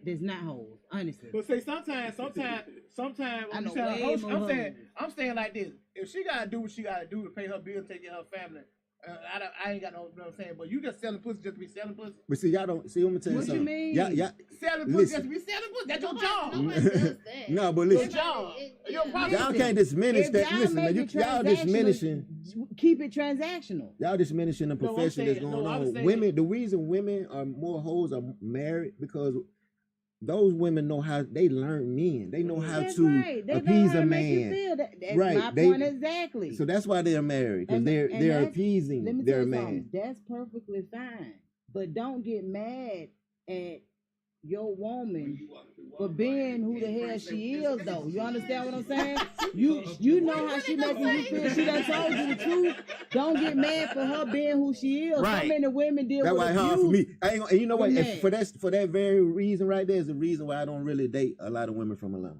that's not hoes. Honestly, But see, sometimes I when you know say way host, more I'm saying like this: if she gotta do what she gotta do to pay her bills, take care of her family, I ain't got no. You know what I'm saying? But you just selling pussy just to be selling pussy. But see, y'all don't see. I'm gonna tell you What you something. mean? Yeah. Selling pussy Listen. just to be selling pussy. That's your Nobody- job. nobody does that. No, but Your listen, job. Your Yeah. property. y'all can't diminish If that. y'all Listen, make man, it y'all transactional, diminishing. keep it transactional. Y'all diminishing the No, I'm profession that's saying- going no, I was on. saying- Women, the reason women are more hoes are married because those women know how they learn men. They know how That's to right. They know appease how a to make you man. feel. That's Right, my they- point exactly. So that's why they're married because And they're that's- appeasing Let me tell their you man. something. That's perfectly fine. But don't get mad at your woman for being who the hell she is, though. You understand what I'm saying? You know how she making you feel. She done told you the truth. Don't get mad for her being who she is. So Right. many women deal That's with why it's abuse. hard for me. I ain't gonna, and you know what? from If for that very reason right there is the reason why I don't really date a lot of women from Atlanta.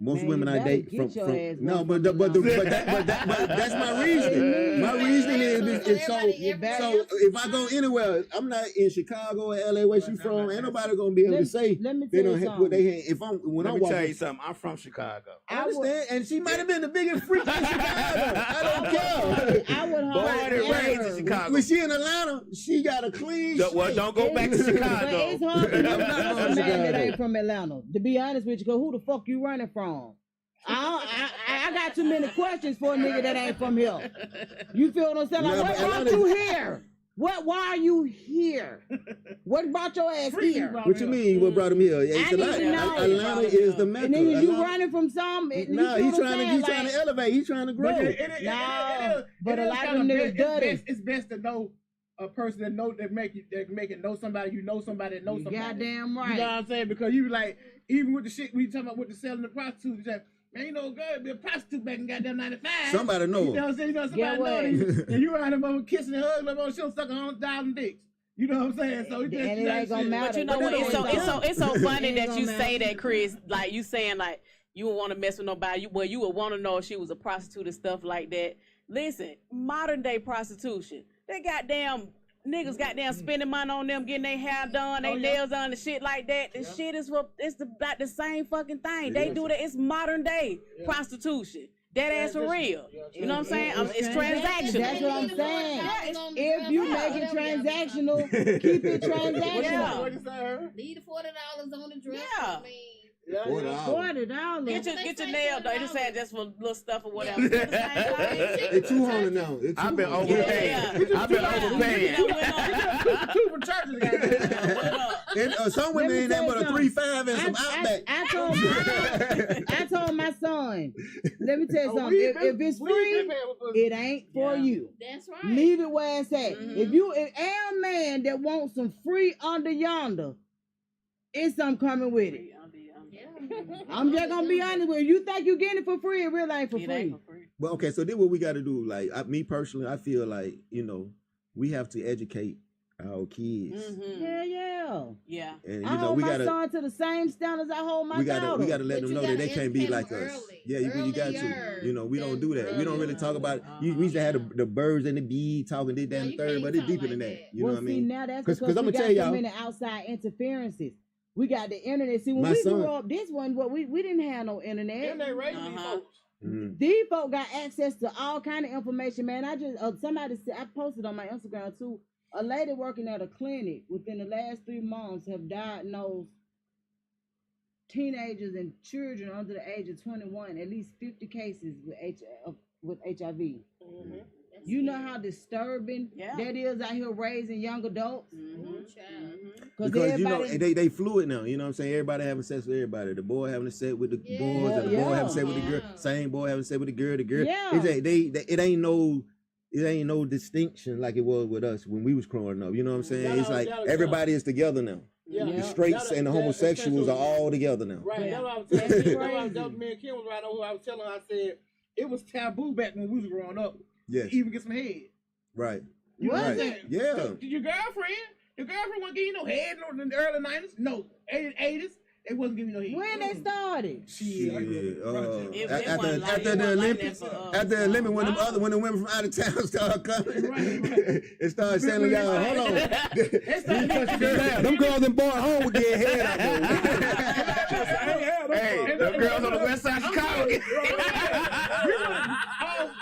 Most Man, women you I better date get your ass no, one but from but Atlanta. that's my reasoning. My reasoning is so Everybody- if I go anywhere, I'm not in Chicago or LA where she from. Ain't nobody gonna be able to say Let me they tell don't you put their something. hand. If I'm when Let I me walk, tell you something. I'm from Chicago. I understand, and she might have been the biggest freak in Chicago. I don't care. I would Born hardly and raised in ever- Chicago. When she in Atlanta, she got a clean. Well, slate. don't go back to But Chicago. it's hard to know I'm not a going to man that Chicago. ain't from Atlanta. To be honest with you, cause who the fuck you running from? I got too many questions for a nigga that ain't from here. You feel what I'm saying? Like, Nah, what but brought Atlanta- you here? Why are you here? What brought your ass here? What you mean? What brought him here? It's I a need lot. to know. Atlanta is the Mecca. And nigga, you Atlanta- running from some? You Nah, feel he's what I'm trying to saying? trying to elevate. He's trying to grow. No, but a lot of them niggas dirty. It's best to know a person that make it know somebody. You know somebody that knows You somebody. goddamn You know right. what I'm saying? Because you like even with the shit we talking about with the selling the prostitutes. You say, man, you know, girl, be a prostitute back in goddamn '95. Somebody know. You know what I'm saying? You know somebody Get know what? and you around them over kissing and hugging them over, she'll suck 100,000 dicks. You know what I'm saying? So And it ain't gonna matter. But you know what? It's so funny It ain't that gonna you matter. say that, Chris. Like you saying like you would want to mess with nobody. You would want to know if she was a prostitute and stuff like that. Listen, modern day prostitution. They goddamn niggas goddamn spending money on them, getting their hair done, their nails done, and shit like that. The shit is about the same fucking thing. They do that. It's modern day prostitution. That ass for real. You know what I'm saying? It's transactional. That's what I'm saying. If you make it transactional, keep it transactional. What you say, her? Need $40 on the dress. Yeah. I mean, $40. Get your nail done. They just said just for little stuff or whatever. It's the same thing. It's 200 now. It's I've been 200. overpaying. I've been overpaying. Two from churches, goddamn. And, some women Let me ain't that tell but a you 3.5 and some Outback. I told my son, let me tell you Oh, something. we If it's we been free, paying with pussy. it ain't for Yeah. you. that's right. Leave it where it's at. Mhm. If a man that wants some free under yonder, it's something coming with it. I'm just gonna be honest with you. You think you getting it for free, it really ain't for It free. ain't for free. But okay, so then what we got to do? Like me personally, I feel like we have to educate our kids, Mhm. Yeah. Yeah. and I hold we my gotta son to the same standards I hold my we daughter. gotta let But them you know that gotta they can't be educate like them us. early. Yeah, you got to. Earlier We don't do that. than We don't really earlier. talk about. We used to have the birds and the bee talking this, that, No, and the you third, can't but it's talk deeper like than that. that. You know what I See, mean? now that's 'Cause because I'ma we tell got so y'all- many outside interferences. We got the internet. See, when My we grew son- up, this one, what we didn't have no internet. Then they raising these Uh-huh. folks. Mhm. These folk got access to all kind of information, man. I just somebody said I posted on my Instagram too. A lady working at a clinic within the last 3 months have diagnosed teenagers and children under the age of 21 at least 50 cases with HIV. Mhm. That's You know how disturbing Yeah. that is out here raising young adults. Ooh, child. Because you know they fluid now. You know what I'm saying? Everybody having sex with everybody. The boy having sex with the Yeah. boys, and the boy having sex with the girl. Yeah. Same boy having sex with the girl. The girl. Yeah. It ain't no distinction like it was with us when we was growing up. You know what I'm saying? That'll- It's like that'll everybody is together now. Yeah. Yeah. The straights and the homosexuals are all together now. Right. Yeah. That's what I was That's telling you. crazy. That's what me and Kim was right on who I was telling her. I said it was taboo back when we was growing up Yes. to even get some head. Right. You know what I'm Was saying? it? Yeah. Did your girlfriend wasn't giving you no head in the early 90s? No. 80s, they wasn't giving you no head. When they started. Shit. It After wasn't like- after it the wasn't like Olympics, that for us. after the Olympics, when the women from out of town started coming, Right. it started selling y'all. Hold on. Them girls in Boy Home would get head out there. Hey, them girls on the west side of Chicago.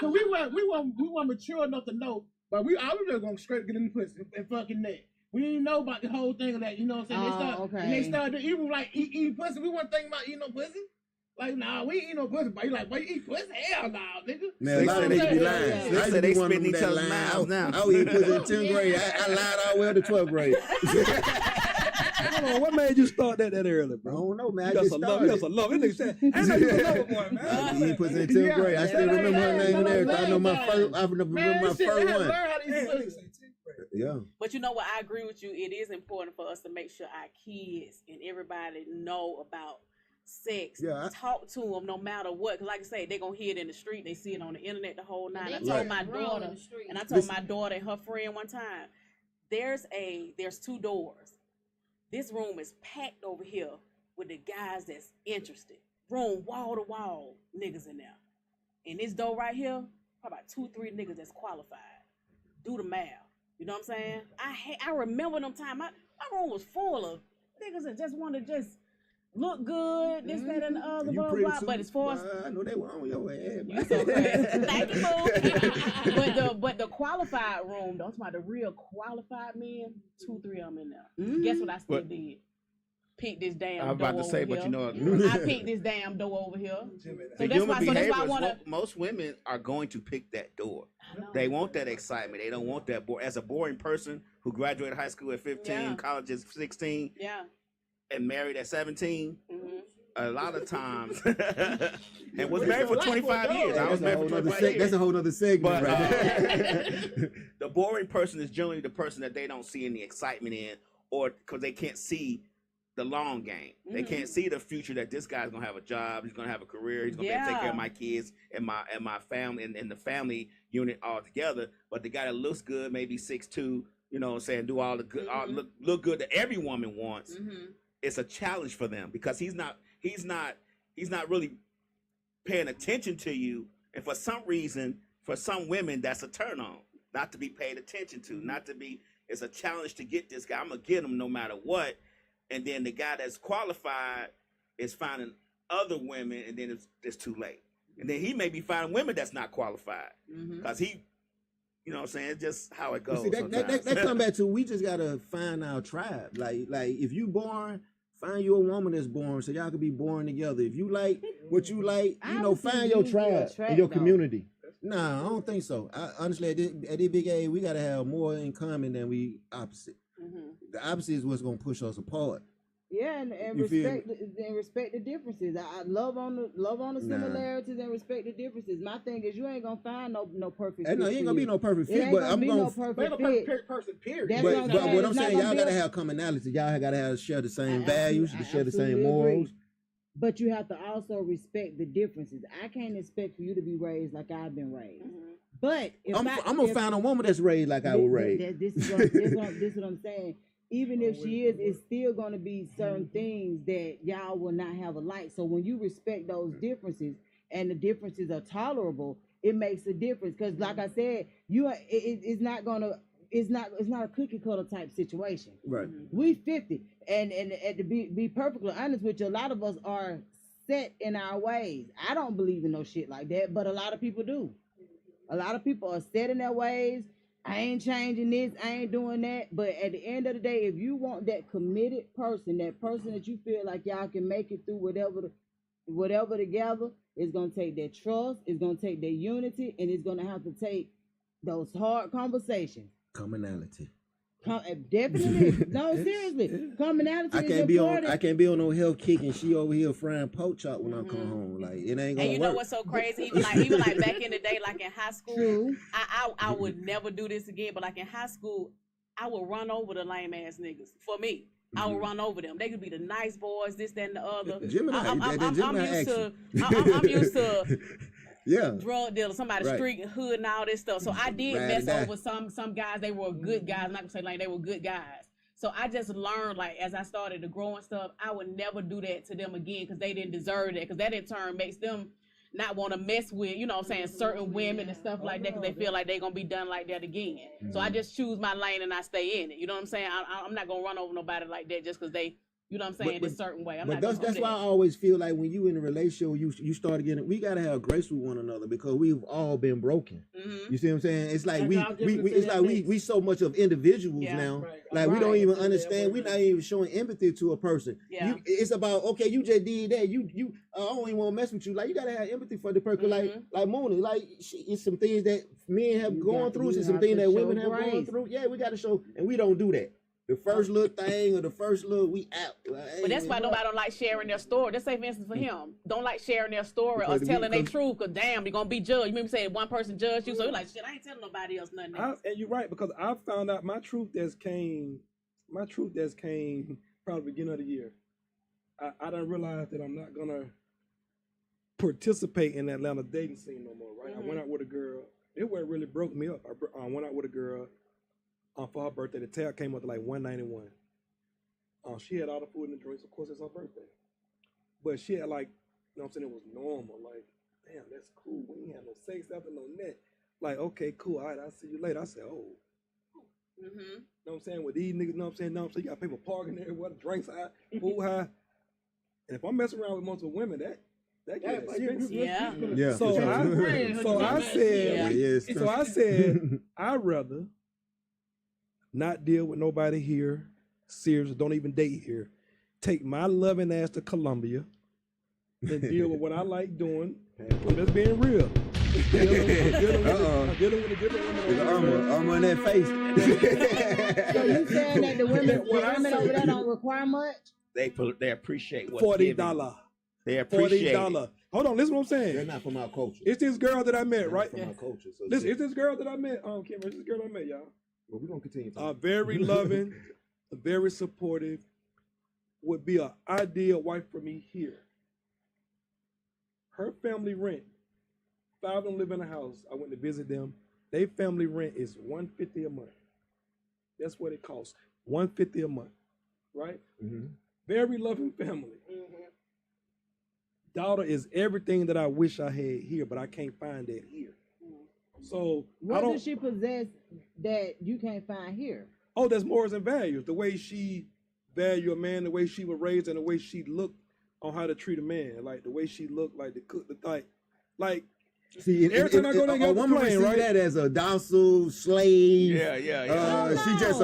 Cause we weren't mature enough to know, but I was just going straight get in the pussy and fucking that. We didn't know about the whole thing of that, you know what I'm saying? Okay. They started even like eating pussy. We weren't thinking about eating no pussy. Like, nah, we ain't eat no pussy. But you like, boy, you eat pussy? Hell nah, nigga. Man, a lot of they be lying. Yeah. I They used say to they be one of spitting them each that other's lied. mouths now. I was eating pussy in 10th grade. I lied all the way up to 12th grade. Hold on, what made you start that early, I bro? don't know, man. You I got just some love. You got some love. That nigga said, I know you a lover boy, man. I was eating pussy in 10th grade. I still remember her name and everything. I know my first. I remember Man, my shit, I first had to one. learn how to eat Damn, that nigga pussy. say 10th grade. Yeah. But you know what? I agree with you. It is important for us to make sure our kids and everybody know about sex. Yeah, Talk to them no matter what. Cause like I say, they're gonna hear it in the street. They see it on the internet the whole night. I They told Right. my grown daughter, in the street. and I told Listen. my daughter and her friend one time, there's 2 doors. This room is packed over here with the guys that's interested. Room wall to wall niggas in there. And this door right here, probably about 2-3 niggas that's qualified. Do the math. You know what I'm saying? I remember them time. My room was full of niggas that just want to just look good, this, that, and the other, You blah, pretty blah. too. But as far as I know they were on your ass. you so crazy. Thank you, boo. but the qualified room, those about the real qualified men, 2-3 of them in there. Guess what I still What? did? Pick this damn I was door about to say, over but you here. know, I picked this damn door over here. So the that's human why I behavior is want to. what most women are going to pick that door. They want that excitement. They don't want that as a boring person who graduated high school at 15, Yeah. college at 16, Yeah. and married at 17. Mm-hmm. A lot of times, and was married for 25 years. I was married for 25 years. That's a whole other segment But right there. the boring person is generally the person that they don't see any excitement in, or because they can't see the long game. They Mhm. can't see the future that this guy's gonna have a job, he's gonna have a career, he's gonna be able to take care of Yeah. my kids and my family and the family unit all together. But the guy that looks good, maybe 6'2", you know what I'm saying, do all the good, all look good that every woman wants. Mm-hmm. It's a challenge for them because he's not really paying attention to you, and for some reason, for some women, that's a turn on, not to be paid attention to, not to be. It's a challenge to get this guy. I'm gonna get him no matter what, and then the guy that's qualified is finding other women, and then it's too late, and then he may be finding women that's not qualified because he. You know what I'm saying? It's just how it goes. See, that come back to we just gotta find our tribe. Like if you born, find you a woman that's born, so y'all can be born together. If you like what you like, I you know, don't think find you your need to be tribe a in your though. community. Nah, I don't think so. Honestly, at this big age, we gotta have more in common than we opposite. Mm-hmm. The opposite is what's gonna push us apart. Yeah, and You feel respect the differences. I love on the Nah. similarities and respect the differences. My thing is you ain't gonna find no perfect. And no, fit he ain't for gonna be you. no perfect It fit, ain't but gonna I'm be gonna. no perfect Ain't no fit. perfect person, period. That's But what I'm what saying. I'm It's not saying, gonna y'all be gotta a- have commonality. Y'all gotta share the same I values, absolutely- share the same absolutely morals. agree. But you have to also respect the differences. I can't expect for you to be raised like I've been raised. Mm-hmm. But if I'm gonna find a woman that's raised like I was raised. This is what I'm saying. Even if she is, it's still going to be certain things that y'all will not have alike. So when you respect those differences and the differences are tolerable, it makes a difference. Because like I said, it's not a cookie cutter type situation. Right. We 50, and to be perfectly honest with you, a lot of us are set in our ways. I don't believe in no shit like that, but a lot of people do. A lot of people are set in their ways. I ain't changing this, I ain't doing that. But at the end of the day, if you want that committed person, that person that you feel like y'all can make it through whatever together, it's gonna take that trust, it's gonna take that unity, and it's gonna have to take those hard conversations. Commonality. Definitely. No, seriously. Commonality I is can't be on. important. I can't be on no health kick and she over here frying pork chop when I come home. Like it ain't gonna And you know work. what's so crazy? Even like back in the day, like in high school, True. I would never do this again. But like in high school, I would run over the lame ass niggas. For me, I would run over them. They could be the nice boys, this, that, and the other. Gemini, I'm used to Yeah. drug dealer, somebody Right. street hood and all this stuff. So I did Ride or mess die. over some guys. They were good guys. I'm not gonna say like they were good guys. So I just learned, like, as I started to grow and stuff, I would never do that to them again because they didn't deserve that. Because that in turn makes them not want to mess with, you know what I'm saying, certain women and stuff like that because they feel like they're going to be done like that again. So I just choose my lane and I stay in it. You know what I'm saying? I'm not going to run over nobody like that just because they, you know what I'm saying, this certain way. I'm But not that's why I always feel like when you in a relationship, you start getting. We gotta have grace with one another because we've all been broken. Mm-hmm. You see what I'm saying? It's like That's how I'm giving it to it's that like mix. we so much of individuals Yeah. now. Right. Like we don't Right. even Yeah, understand. we're We're not even showing empathy to a person. Yeah. It's about okay, you just did that. You I don't even want to mess with you. Like you gotta have empathy for the person. Mhm. Like Mona. Like it's some things that men have You gone got- through. you It's some have things to that show women have gone grace. through. Yeah, we gotta show, and we don't do that. The first little thing or the first little we out. Like, But that's hey, why man, nobody don't like sharing their story. Just say, for instance, for him, don't like sharing their story or Because we- telling their because- truth. Cause damn, you're gonna be judged. You remember saying one person judged you, so you're like, shit, I ain't telling nobody else nothing. Else. And you're right because I found out my truth that's came probably beginning of the year. I done realized that I'm not gonna participate in the Atlanta dating scene no more. Right? I went out with a girl. It what really broke me up. I went out with a girl for her birthday. The tab came up to like $191. She had all the food and the drinks. Of course, it's her birthday. But she had like, you know what I'm saying? It was normal. Like, damn, that's cool. We ain't have no sex after no net. Like, okay, cool. All right, I'll see you later. I said, oh. Mm-hmm. You know what I'm saying? With these niggas, you know what I'm saying? No, so you got people parking there, what drinks high, food high. And if I'm messing around with multiple women, that gets expensive. Yeah. Yeah. So for sure. I said, Yes. so I said, I'd rather not deal with nobody here, serious, don't even date here. Take my loving ass to Columbia and deal with what I like doing. But that's being real. I'm dealing with a different woman. Armor in that face. So you saying that the women What I over say- there don't require much? They appreciate what's $40. given. They appreciate it. $40. Hold on, listen what I'm They're saying. not from our culture. It's this girl that I met, They're right? not from our culture. So Listen, it's this girl that I met. Kim, it's this girl I met, y'all. well, we're gonna continue. talking. Very loving, very supportive, would be an ideal wife for me here. Her family rent, 5 of them live in a house. I went to visit them. Their family rent is $150 a month. That's what it costs. $150 a month, right? Mhm. Very loving family. Daughter is everything that I wish I had here, but I can't find that here. So I What don't. does she possess that you can't find here? Oh, there's morals and values. The way she value a man, the way she was raised, and the way she looked on how to treat a man. Like the way she looked, like the cook, the like. See, Every time I go there, a get off the woman would plane, see right? that as a docile slave. Yeah. She just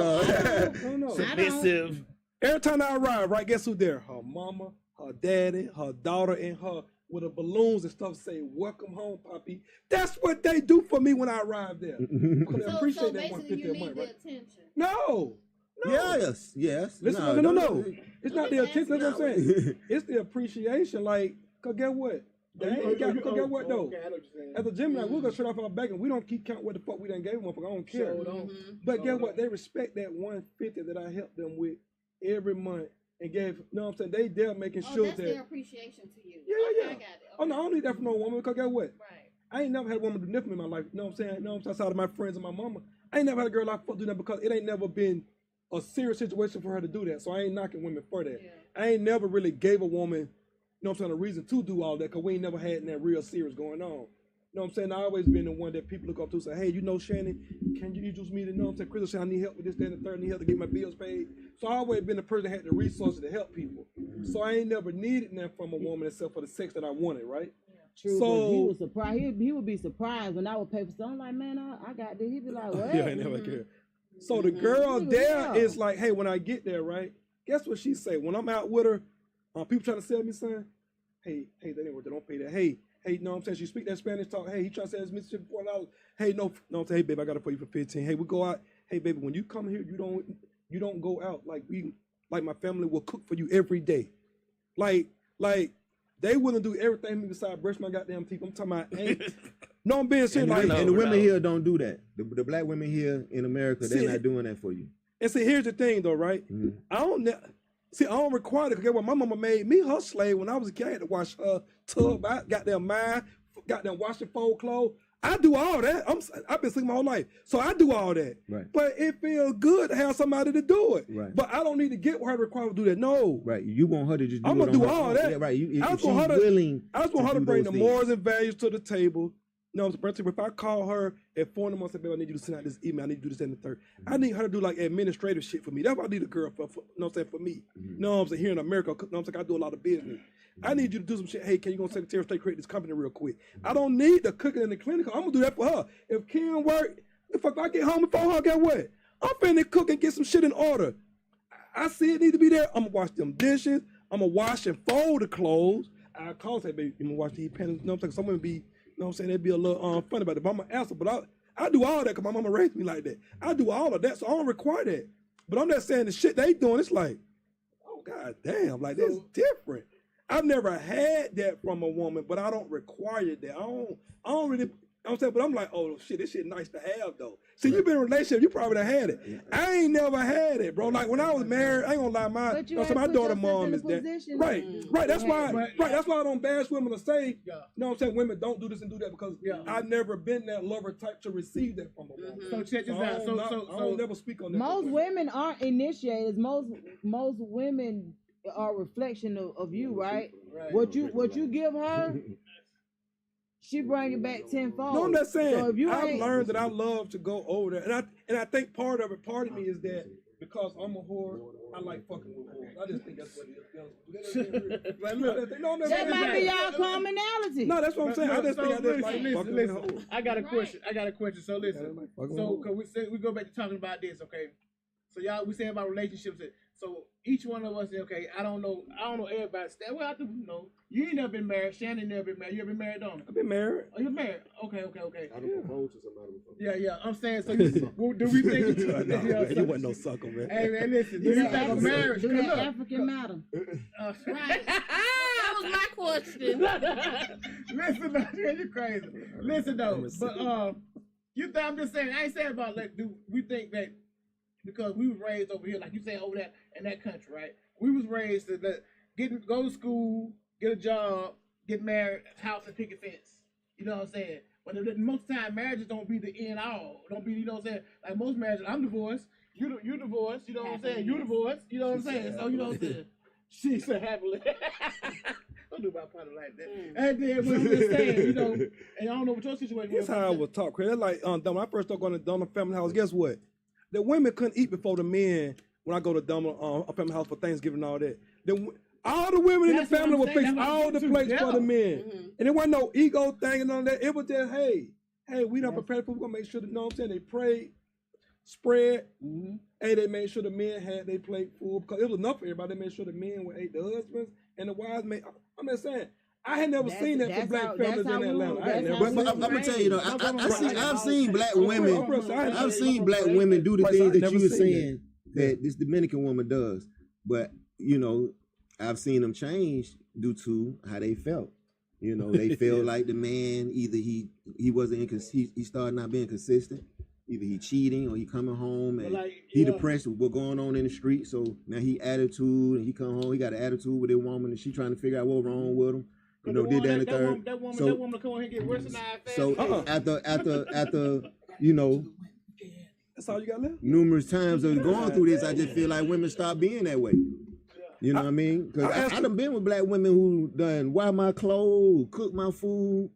No. Submissive. Every time I arrive, right, guess who there? Her mama, her daddy, her daughter, and her with the balloons and stuff say, "Welcome home, Poppy." That's what they do for me when I arrive there. Because I So appreciate that basically, you $150 a need month, the right? attention. No. Yes. Listen, no. It's not the attention. That's what I'm saying. It's the appreciation. Like, cause get what? They ain't got. Cause get what though? As a Gemini, we're gonna shut off our back and we don't keep count what the fuck we done gave them. I don't care. But guess what? They respect that $150 that I helped them with every month and gave. You know what I'm saying? They're making Oh, sure that's that. their appreciation to you. Yeah. Okay, I got it. Oh no, I don't need that from no woman. Cause get what? Right. I ain't never had a woman do nothing in my life. You know what I'm saying? You know what I'm saying? Outside of my friends and my mama, I ain't never had a girl I fuck do that because it ain't never been a serious situation for her to do that. So I ain't knocking women for that. Yeah. I ain't never really gave a woman, you know what I'm saying, a reason to do all that because we ain't never had that real serious going on. You know what I'm saying? I always been the one that people look up to and say, hey, you know, Shannon, can you introduce me to, you know what I'm saying, Crystal, I need help with this, that, and the third, I need help to get my bills paid. So I always been the person that had the resources to help people. So I ain't never needed that from a woman except for the sex that I wanted, right? True, So- but he was surprised. He would be surprised when I would pay for something. I'm like, man, I got this. He'd be like, what? Yeah, I never care. So the girl Mhm. there Yeah. is like, hey, when I get there, right? Guess what she say? When I'm out with her, people trying to sell me something. Hey, that ain't worth it. Don't pay that. Hey, Hey, know what I'm saying? She speak that Spanish talk. Hey, he try to say it's Mississippi $4. Hey, no, I'm saying, hey, babe, I got it for you for 15. Hey, we go out. Hey, baby, when you come here, you don't go out like my family will cook for you every day. Like they wouldn't do everything besides brush my goddamn teeth. I'm talking about, hey, no, I'm being serious. And the women here don't do that. The black women here in America, they're not doing that for you. And see, here's the thing, though, right? Mm-hmm. I don't require it because my mama made me her slave when I was a kid. I had to wash her tub out, goddamn wash and fold clothes. I do all that. I've been sleeping my whole life, so I do all that. Right. But it feels good to have somebody to do it. Right. But I don't need to get her to require to do that. No. Right. You want her to just do I'm it gonna do on her all own. that. Yeah, right. I just want her to do bring those the things. morals and values to the table. No, if I call her at 4 in the morning and say, babe, I need you to send out this email, I need you to do this and the third. I need her to do like administrative shit for me. That's what I need a girl for you know what I'm saying, for me. You know what I'm saying? Here in America, you know what I'm saying, I do a lot of business. I need you to do some shit. Hey, can you go Secretary of State create this company real quick? I don't need the cooking in the clinic. I'm gonna do that for her. If Kim work, if I get home before her, get what? I'm finna cook and get some shit in order. I see it need to be there. I'm gonna wash them dishes. I'm gonna wash and fold the clothes. I call and say, baby, you gonna wash these panties. You know what I'm saying? Some women be, you know what I'm saying, they'd be a little funny about it. But I'm gonna answer. But I do all that because my mama raised me like that. I do all of that, so I don't require that. But I'm not saying the shit they doing, it's like, oh god damn, like that's different. I've never had that from a woman, but I don't require that. I don't really, I'm saying, but I'm like, oh shit, this shit nice to have though. See, you've been in a relationship, you probably done had it. I ain't never had it, bro. Like when I was married, I ain't gonna lie, my daughter mom is that. Right. That's why I don't bash women to say, you know what I'm saying, women don't do this and do that because I've never been that lover type to receive that from a woman. So check this out. I don't never speak on that. Most women aren't initiators. Most women are a reflection of you, right? What you give her, she bring it back tenfold. No, I'm not saying. So if you I've learned that I love to go over there, and I think part of me is that because I'm a whore, I like fucking with whores. I just think that's what it is. That might be y'all commonality. No, that's what I'm saying. I just think I just like fucking with listen. whores. I got a question. So listen. So cause we go back to talking about this, okay? So y'all, we say about relationships. So each one of us, okay, I don't know everybody's style. Well, I do know. You ain't never been married. Shannon never been married. You ever been married, don't you? I've been married. Oh, you're married. Okay. I don't propose to somebody before. Yeah. I'm saying, so do we think You wasn't no sucker, man. Hey man, listen. Do you think a marriage? Do that African matter? Right. That was my question. Listen, though, you're crazy. Listen though, but you think I'm just saying? I ain't saying about like. Do we think that because we was raised over here, like you say, over that in that country, right? We was raised to go to school, get a job, get married, house and picket fence. You know what I'm saying? But most time marriages don't be the end all. Don't be, you know what I'm saying? Like most marriages, I'm divorced. You divorced. You know what I'm saying? You divorced. You know what I'm saying? So you know what I'm saying? She said happily. Don't do my partner like that. And then what I'm just saying, you know, and I don't know what your situation Here's was. how I was taught, Chris. That's like when I first started going to Donald Family House, guess what? The women couldn't eat before the men when I go to Donald Family House for Thanksgiving and all that. All the women in the family would fix all the plates for the men. And there wasn't no ego thing and all that. It was just, hey, we done prepared for, we're gonna make sure that, you know what I'm saying, they prayed, spread, and they made sure the men had their plate full because it was enough for everybody. They made sure the men would eat the husbands and the wives made. I'm just saying, I had never seen that for black families in Atlanta. I had never But I'm gonna tell you though, I've seen black women. I've I've seen black women do the Right, so things I that never you were seen saying that this Dominican woman does. But you know, I've seen them change due to how they felt. You know, they feel like the man either he wasn't he started not being consistent. Either he cheating or he coming home and he depressed with what's going on in the street. So now he attitude and he come home, he got an attitude with a woman and she trying to figure out what's wrong with him. You know, did that and the third. That woman come on here and get worse than I fast. So after you know, that's all you got left. numerous times of going through this, I just feel like women stop being that way. You know what I mean? Because I done been with black women who done wipe my clothes, cook my food,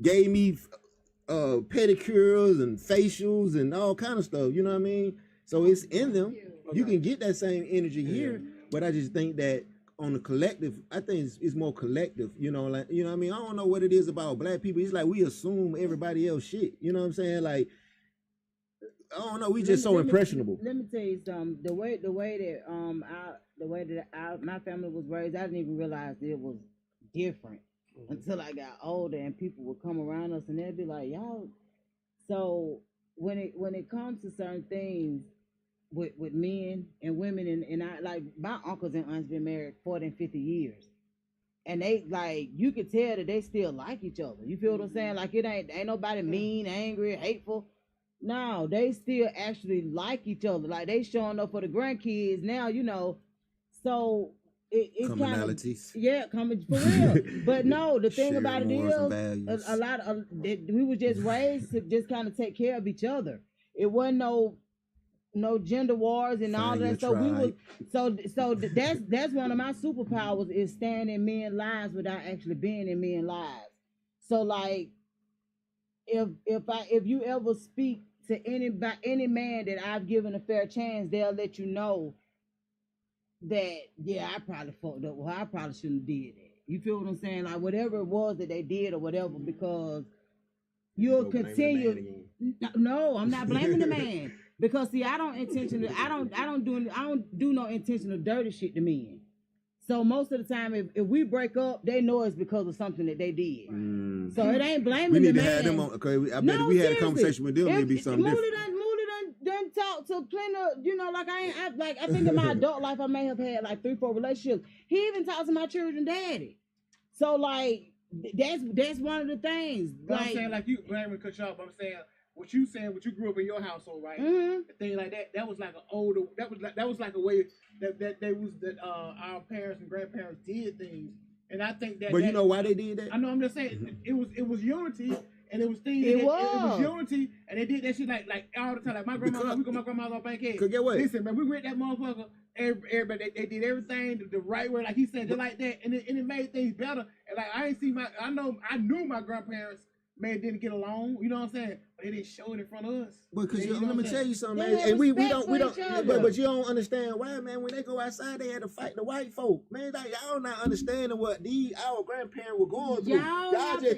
gave me pedicures and facials and all kind of stuff. You know what I mean? So it's in them. You can get that same energy here, but I just think that on the collective, I think it's more collective. You know, like what I mean? I don't know what it is about black people. It's like we assume everybody else shit. You know what I'm saying? Like, I don't know. We just so impressionable. Let me tell you something. The way that my family was raised, I didn't even realize it was different. until I got older, and people would come around us and they'd be like, y'all. So when it comes to certain things with men and women, and I, like, my uncles and aunts been married 40 and 50 years. And they, like, you could tell that they still like each other. You feel what I'm saying? Like, it ain't nobody mean, angry, hateful. No, they still actually like each other. Like, they showing up for the grandkids now, you know. So it kind of, Commonalities. yeah, coming for real. But no, the thing Share about it morals and is, values. a lot of we was just raised to just kind of take care of each other. It wasn't no gender wars and all Find your that. So we was tribe. that's one of my superpowers, is staying in men's lives without actually being in men's lives. So, like, if you ever speak to any man that I've given a fair chance, they'll let you know that, yeah, I probably fucked up. Well, I probably shouldn't have did that. You feel what I'm saying? Like, whatever it was that they did or whatever, because you'll Don't blame the continue. man again. No, I'm not blaming the man, because see, I don't do no intentional dirty shit to men. So most of the time, if we break up, they know it's because of something that they did. So it ain't blaming We need the to man. have them on. Okay, I bet if we had a conversation with them, it'd be something different. Moody done talked to plenty of, you know, like I think in my adult life I may have had like 3-4 relationships. He even talked to my children daddy. So, like, that's one of the things. But I'm saying, like, you, man, we cut you off, but I'm saying what you grew up in your household, right? Mhm. A thing like that was like an older, that was like a way that our parents and grandparents did things, and I think that. But you know why they did that? I know. I'm just saying it was unity, and it was things. It it was was. unity, and they did that shit like all the time. Like my grandma, we go to my grandma's on Bankhead. Cause get what? Listen, man, we went that motherfucker. Everybody, they did everything the right way, like he said, just like that, and it made things better. And like I knew my grandparents didn't get along. You know what I'm saying? But they didn't show it in front of us. But cause They- let know me what I'm tell saying? you something, They man. had And we respect don't for each other. but you don't understand why, man. When they go outside, they had to fight the white folk, man. Like, y'all not understanding what our grandparents were going through. Y'all have to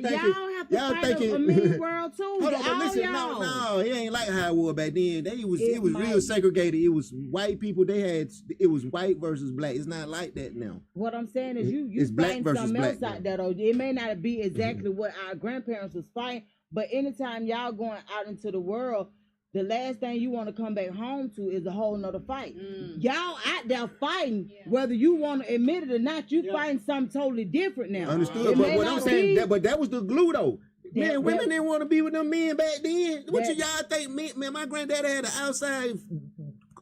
y'all fight thinking- a mean world too. Hold on, but All listen, y'all. no, it ain't like how it was back then. It was It real might. segregated. It was white people. It was white versus black. It's not like that now. What I'm saying is you It's black fighting versus something black else now. out there though. It may not be exactly what our grandparents was fighting, but anytime y'all going out into the world, the last thing you want to come back home to is a whole nother fight. Y'all out there fighting, whether you want to admit it or not, you fighting something totally different now. Understood, It but may what I'm not saying, be- but that was the glue though. Man, women that- didn't want to be with them men back then. What that- y'all think, man? My granddad had an outside.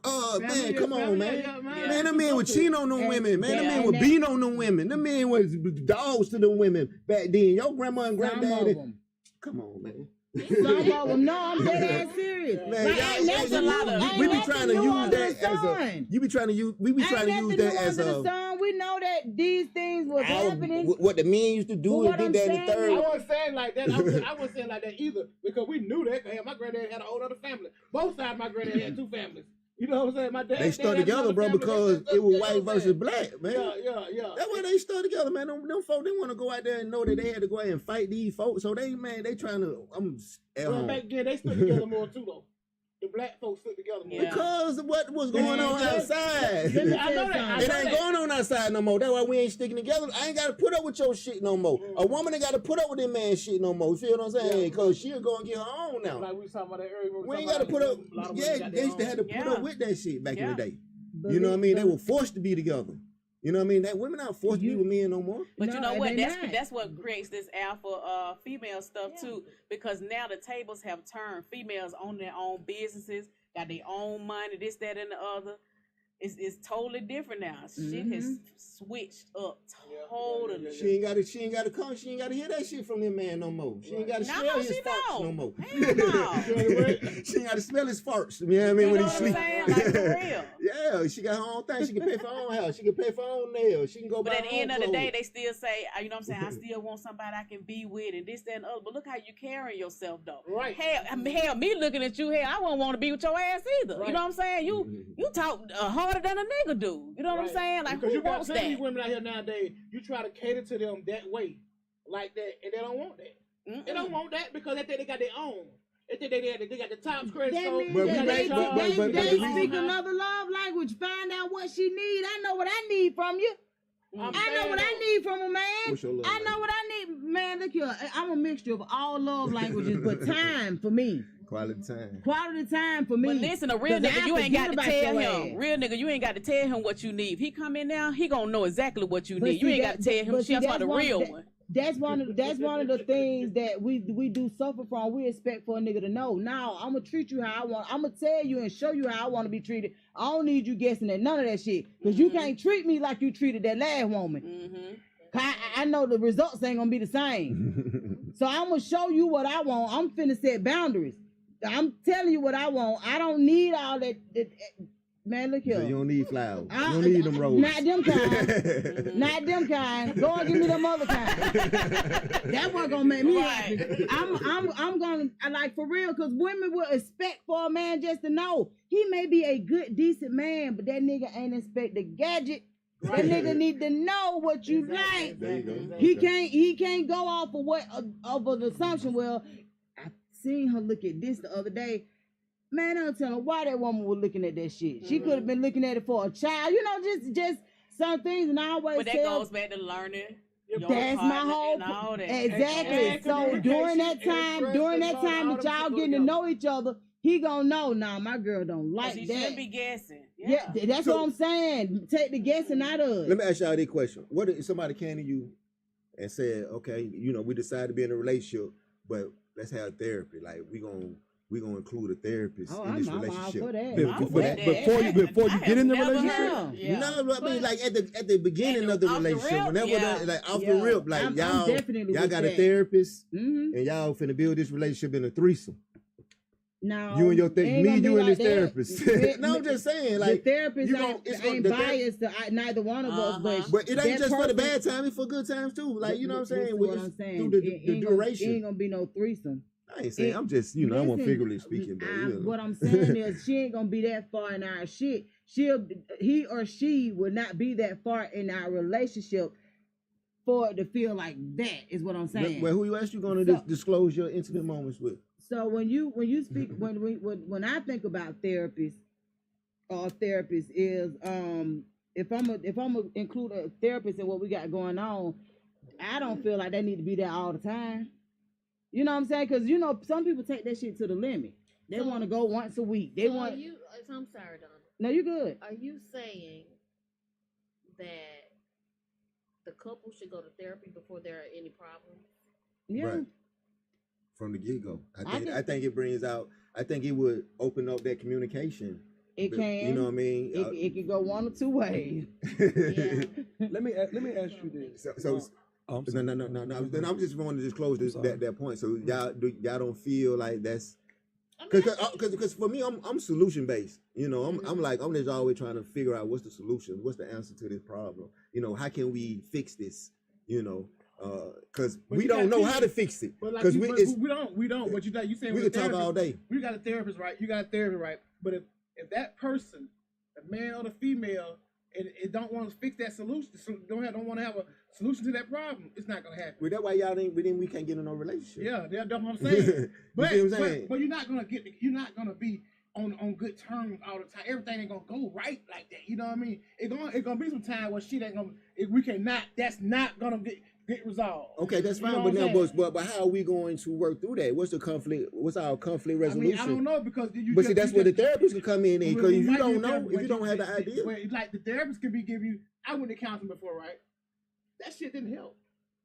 Man, Family, come on, family, man. yeah, Man, them men was cheating on them And- women. Man, them yeah, men and were that- beating on them women. Them men was dogs to them women back then. Your grandma and Some of granddaddy. them. Come on, man. Some of them. No, I'm dead ass serious. Man, Like, y'all- ain't nothing a lot new- of- ain't we be nothing trying to new use under that the as a. sun. You be trying to use. We be trying to Ain't use nothing that new as under a. the sun. We know that these things was happening. What the men used to do But and what did I'm that in the saying third. I wasn't saying like that. I wasn't saying like that either, because we knew that. Cause my granddad had a whole other family. Both sides of my granddad had 2 families. You know what I'm saying? My dad. They stuck had together, another bro, family. because They it was stuck white together, versus man. black, man. Yeah. That's why they stuck together, man. Them folk, they want to go out there and know that they had to go out and fight these folks. So they trying to. At Well, home. back then they stood together more too, though. The black folks stood together more. Yeah. Because of what was going Man, on let- outside. let me I know that. It ain't going on outside no more. That's why we ain't sticking together. I ain't got to put up with your shit no more. A woman ain't got to put up with that man's shit no more. You feel what I'm saying? Because she'll go and get her own now. Like we was talking about that earlier. We ain't got to put up. Yeah, they used to have to put Yeah. up with that shit back in Yeah. the day. You know what I mean? They were forced to be together. You know what I mean? That women not forced to be with men no more. But No, you know and what? they That's not. that's what creates this alpha female stuff too. Because now the tables have turned. Females own their own businesses, got their own money, this, that, and the other. It's totally different now. Shit has switched up totally. She ain't gotta come. She ain't gotta hear that shit from that man no more. She ain't gotta No, smell his she farts don't. no more. Hell no. She ain't gotta smell his farts. You know what I mean? You When know he what I'm sleep. saying? Like, for real. Yeah, she got her own thing. She can pay for her own house. She can pay for her own nails. She can go But buy at the her end own of the day, clothes. they still say, you know what I'm saying, I still want somebody I can be with and this, that, and the other. But look how you carrying yourself, though. Right. Hell, me looking at you, I won't want to be with your ass either. Right. You know what I'm saying? You talk harder than a nigga do. You know what I'm saying? Like, because who you got wants plenty that? of women out here nowadays, you try to cater to them that way, like that, and they don't want that. They don't want that because they think they got their own. They think they got the top credit That score. means But that we they, make- but they the reason- speak another love language. Find out what she need. I know what I need from you. I'm I know saying what I though, need from a man. What's your love I know language? what I need, man. Look here, I'm a mixture of all love languages, but time for me, Quality time. quality time for me. But listen, a real 'Cause nigga, I you ain't got forget to about tell your him. ass. Real nigga, you ain't got to tell him what you need. If he come in now, he gonna know exactly what you But need. You see, ain't got to tell him. but see, That's why the real that- one. That's one of the things that we do suffer from. We expect for a nigga to know. Now I'm gonna treat you how I want. I'm gonna tell you and show you how I want to be treated. I don't need you guessing at none of that shit, because you can't treat me like you treated that last woman. Mm-hmm. 'Cause I know the results ain't gonna be the same. So I'm gonna show you what I want. I'm finna set boundaries. I'm telling you what I want. I don't need all that man, look So here. you don't need flowers. You I- don't need them roses. Not them kind. Not them kind. Go and give me them other kind. That one gonna make me happy. I'm gonna like for real, because women will expect for a man just to know he may be a good, decent man, but that nigga ain't expect the gadget. That nigga need to know what you like. There you go. He can't go off of what of an assumption. Well, I seen her look at this the other day. Man, I'm telling her why that woman was looking at that shit. She could have been looking at it for a child, you know, just some things. And I always But that tell, goes back to learning. your that's my partner whole and all that. exactly. And So communication during that and time, trust during and that love, time all that them y'all shit go getting to together. know each other, he gonna know. Nah, my girl don't 'Cause like he that. shouldn't be guessing. Yeah, that's So- what I'm saying. Take the guessing out of Let it. me ask y'all this question. What if somebody came to you and said, okay, you know, we decided to be in a relationship, but let's have therapy. Like we gonna include a therapist Oh, in this I'm all relationship. for that. Be- I'm before, with that. before you I get have in the never relationship, heard- Yeah. No, I mean But- like at the beginning At of the- the off the relationship, rip, whenever yeah. like off Yeah. the rip, like I'm y'all definitely with got a that. therapist Mm-hmm. and y'all finna build this relationship in a threesome. Now You and your it ain't me, gonna be you and like this that. therapist. No, I'm just saying, like the therapist you gon- ain't, it's gon- ain't the biased to neither one of us, but it ain't that just for the person- bad time, it's for good times too. Like you know what I'm saying? Listen With what it's I'm saying. through the It ain't duration. gonna be no threesome. I ain't saying. I'm just I'm Listen, figuratively speaking, but you know. what I'm saying is she ain't gonna be that far in our shit. He or she will not be that far in our relationship for it to feel like that is what I'm saying. Well, who else you gonna So- disclose your intimate moments with? So when you speak when I think about therapists or therapist is if I'm gonna include a therapist in what we got going on, I don't feel like they need to be there all the time. You know what I'm saying? Because you know some people take that shit to the limit. They So- want to go once a week. They So want. I'm sorry, Donna. No, you good. Are you saying that the couple should go to therapy before there are any problems? Yeah. Right. From the get go, I I think it brings out. I think it would open up that communication. It can. You know what I mean? It can go one or two ways. Yeah. let me ask you this. So I'm no, sorry. no. Then I'm just wanting to just close this I'm sorry. that point. So y'all don't feel like that's I mean, because for me I'm solution based. You know, I'm just always trying to figure out what's the solution, what's the answer to this problem. You know, how can we fix this? You know, because But we you don't got know to- how to fix it. But like Because we don't. But you saying we with could a talk all therapist, day. We got a therapist, right? You got a therapist, right? But if that person, the man or the female, it don't want to fix that solution, don't want to have a solution to that problem, it's not gonna happen. Well, that's why we can't get in no relationship. Yeah, that's what I'm saying. But, see what I'm saying? but you're not gonna be on good terms all the time. Everything ain't gonna go right like that. You know what I mean? It's gonna be some time where shit ain't gonna. That's not gonna get resolved. Okay, that's You fine. know But what I'm now, saying? but how are we going to work through that? What's the conflict? What's our conflict I resolution? mean, I don't know because you. But see, that's where the just- therapist can come in, Well, because it if you might be don't a know, therapist, if you but don't have the idea, well, like the therapist could be give you. I went to counseling before, right? That shit didn't help.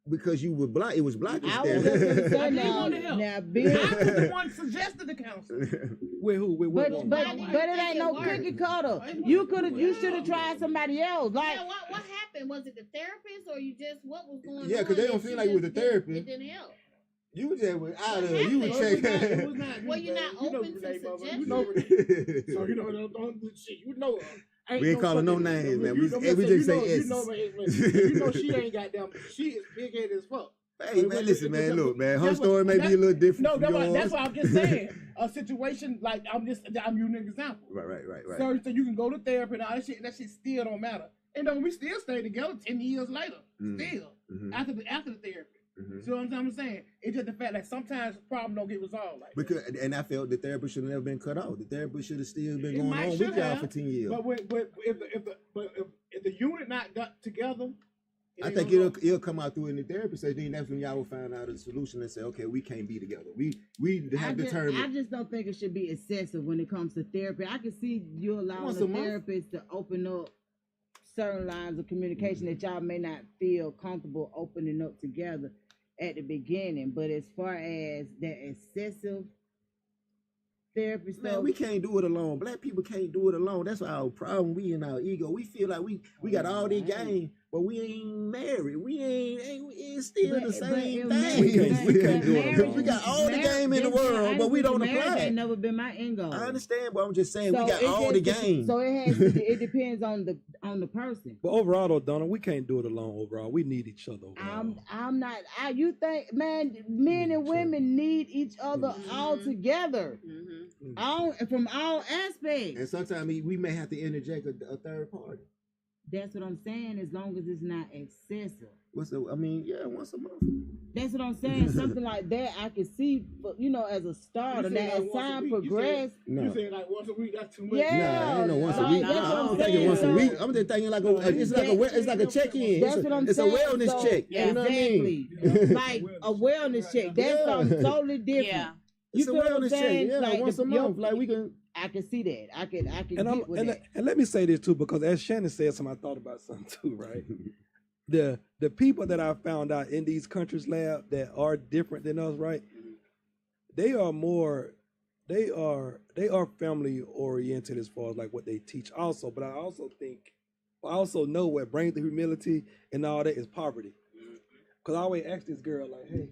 because you were blind, it was black. I was just gonna say I didn't now, want to help. now I being, was the one who suggested the counseling. With who? With what but woman? but Why did you but it think ain't it no worked? cookie cutter. Why You should have tried somebody else. Like Yeah, what happened? Was it the therapist or you just what was going on? Yeah, 'cause they don't that feel you like it was just the didn't- therapist. It didn't help. You just was out of What it. You were happened? checking. It was not. Well, you're not You know open to Renee, mother. suggestions. You know Renee. So you know don't do shit. You know. We ain't calling no names, man. We just say You know, S's. you know she ain't goddamn. She is big headed as fuck. Hey man, listen, man. Look, man. Her That's what- story may be a little different No, from yours. that's why I'm just saying. A situation like I'm using an example. Right. So you can go to therapy and all that shit. And that shit still don't matter. And then we still stay together 10 years later. Still after the therapy. See what I'm saying? It's just the fact that sometimes problems don't get resolved. Like that. Because, and I felt the therapist should have never been cut off. The therapist should have still been It going might on should with y'all have, for 10 years. But if the unit not got together I think it'll come out through in the therapy session. Then that's when y'all will find out a solution and say, okay, we can't be together. We have determined. I just don't think it should be excessive when it comes to therapy. I can see you allowing Once a a month. therapist to open up certain lines of communication that y'all may not feel comfortable opening up together at the beginning. But as far as that excessive therapy stuff, Man, we can't do it alone. Black people can't do it alone. That's our problem. We in our ego. We feel like we got all the game, but we ain't married. We it's still the same thing. We can't do it alone. We got all the game in the world, but we don't apply Ain't it. never been my end goal. I understand, but I'm just saying we So got it all just the game. So it depends on the person. But overall, though, Donna, we can't do it alone. Overall, we need each other. Overall. I'm not. You think, man, men and women need each other all together, from all aspects. And sometimes we may have to interject a third party. That's what I'm saying. As long as it's not excessive. Once a month. That's what I'm saying. Something like that, I can see, as a starter. You say That like as once a time week, progress. You saying like once a week? That's too much. Yeah. Nah, ain't no once a Like, week. that's what I I'm don't think it's saying. once a So- week. I'm just thinking like it's like a check-in. That's what I'm It's a saying. wellness So, check. You know what I mean? Exactly. Like a wellness check. That's Yeah. something totally different. Yeah. It's a feel what I'm wellness check. saying? Yeah, Like, once a month. Like we can. I can see that. I can And, get with that. and let me say this too, because as Shannon said something, I thought about something too, right? the people that I found out in these countries, Lab, that are different than us, right? They are family oriented as far as like what they teach also, but I also know what brings the humility and all that is poverty. Cause I always ask this girl like, hey,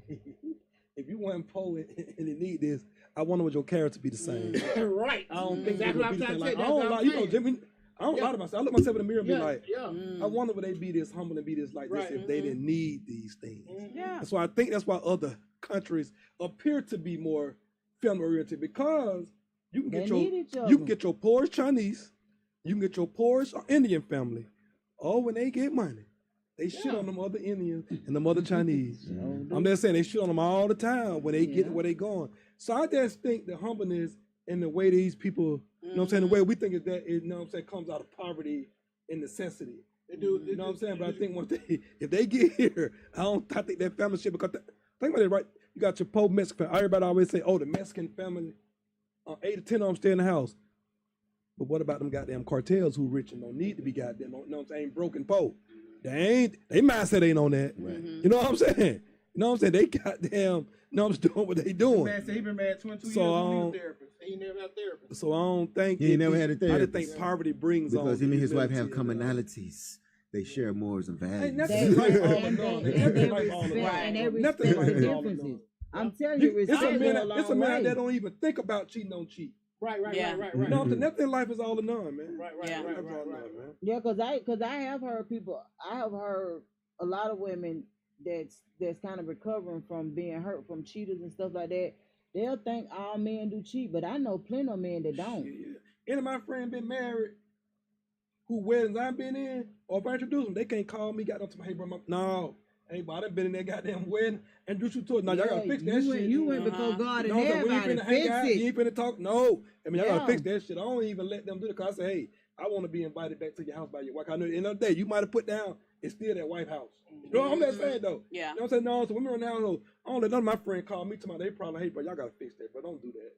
if you want poor and you need this, I wonder would your character be the same. Right. I don't think Exactly it would what be I'm the trying same. to Like, say. I don't That's lie, what you I'm know, saying. Jimmy. I don't lie to myself. I look myself in the mirror and be Yeah, like, yeah. I wonder would they be this humble and be this like Right. this if they didn't need these things. Yeah. So I think that's why other countries appear to be more family oriented, because you can They get need each you other. can get your poorest Chinese, you can get your poorest Indian family. Or when they get money, they shit on them other Indians and them other Chinese. I'm just saying they shit on them all the time when they get where they going. So I just think the humbleness and the way these people, you know what I'm saying, the way we think is that, you know what I'm saying, comes out of poverty and necessity. They do. You know what I'm saying? But I think if they get here, I think that family shit, because think about it, right? You got your poor Mexican. Everybody always say, oh, the Mexican family, 8 to 10 of them stay in the house. But what about them goddamn cartels who rich and don't need to be goddamn, you know what I'm saying, broken poor? They mindset ain't on that. Right. You know what I'm saying? You know what I'm saying? They goddamn, doing what they doing. Man said he been married 22 years. So, He need a therapist. He never had a therapist. So I don't think He ain't never had a I just therapist. think poverty brings on Because him and his wife have humility and, commonalities. They share morals and values. Ain't nothing They like all and along. they Nothing respect, like all along. and they Nothing respect like the all differences. along. I'm telling you, It's respect a go a man long way. that don't even think about cheating on cheat. Right. Yeah. You know what I'm saying? Nothing in life is all or none, man. Right. Yeah. That's all or none, man. Yeah, cause I have heard a lot of women that's kind of recovering from being hurt from cheaters and stuff like that. They'll think all men do cheat, but I know plenty of men that don't. Yeah. Any of my friends been married who weddings I've been in, or if I introduce them, they can't call me, got them to my, hey, bro, no. Hey, bro, I done been in that goddamn wedding, introduce you to it. Now, y'all gotta fix that shit. You went before God and No, we ain't everybody. finna hang Fix out. You it. ain't finna talk. No. I mean, y'all gotta Yeah. fix that shit. I don't even let them do it, because I say, hey, I want to be invited back to your house by your wife. I know at the end of the day, you might have put down, it's still that wife house. You know what I'm just saying, though? Yeah. You know what I'm saying? No, so women right now, I don't let none of my friends call me tomorrow. They probably, hey, bro, y'all gotta fix that, bro. Don't do that.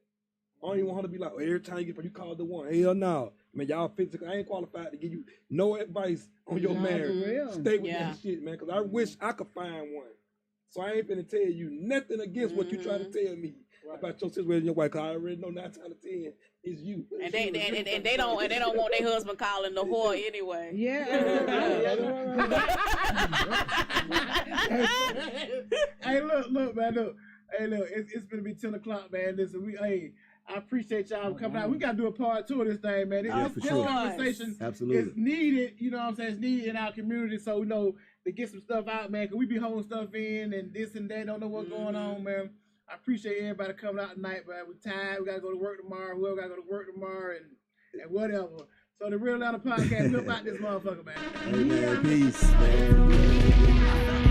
I don't even want her to be like, oh, every time you call the one. Hell no. I mean, y'all fix it. I ain't qualified to give you no advice on your Nah, marriage. for real. Stay with Yeah. that shit, man, because I wish I could find one. So I ain't finna tell you nothing against what you try to tell me about your situation and your wife, because I already know 9 out of 10 is you. And they don't want their husband calling the whore anyway. Hey, look, man, look. Hey, look, it's gonna be 10 o'clock, man. Listen, I appreciate y'all coming out. We gotta do a part 2 of this thing, man. for This sure. conversation Absolutely. is needed. You know what I'm saying? It's needed in our community, so we know to get some stuff out, man. Cause we be holding stuff in and this and that. Don't know what's going on, man. I appreciate everybody coming out tonight, man. We tired. We gotta go to work tomorrow. Whoever gotta go to work tomorrow and whatever. So the Real Atlanta Podcast, we about this motherfucker, man. Hey, man, peace, man.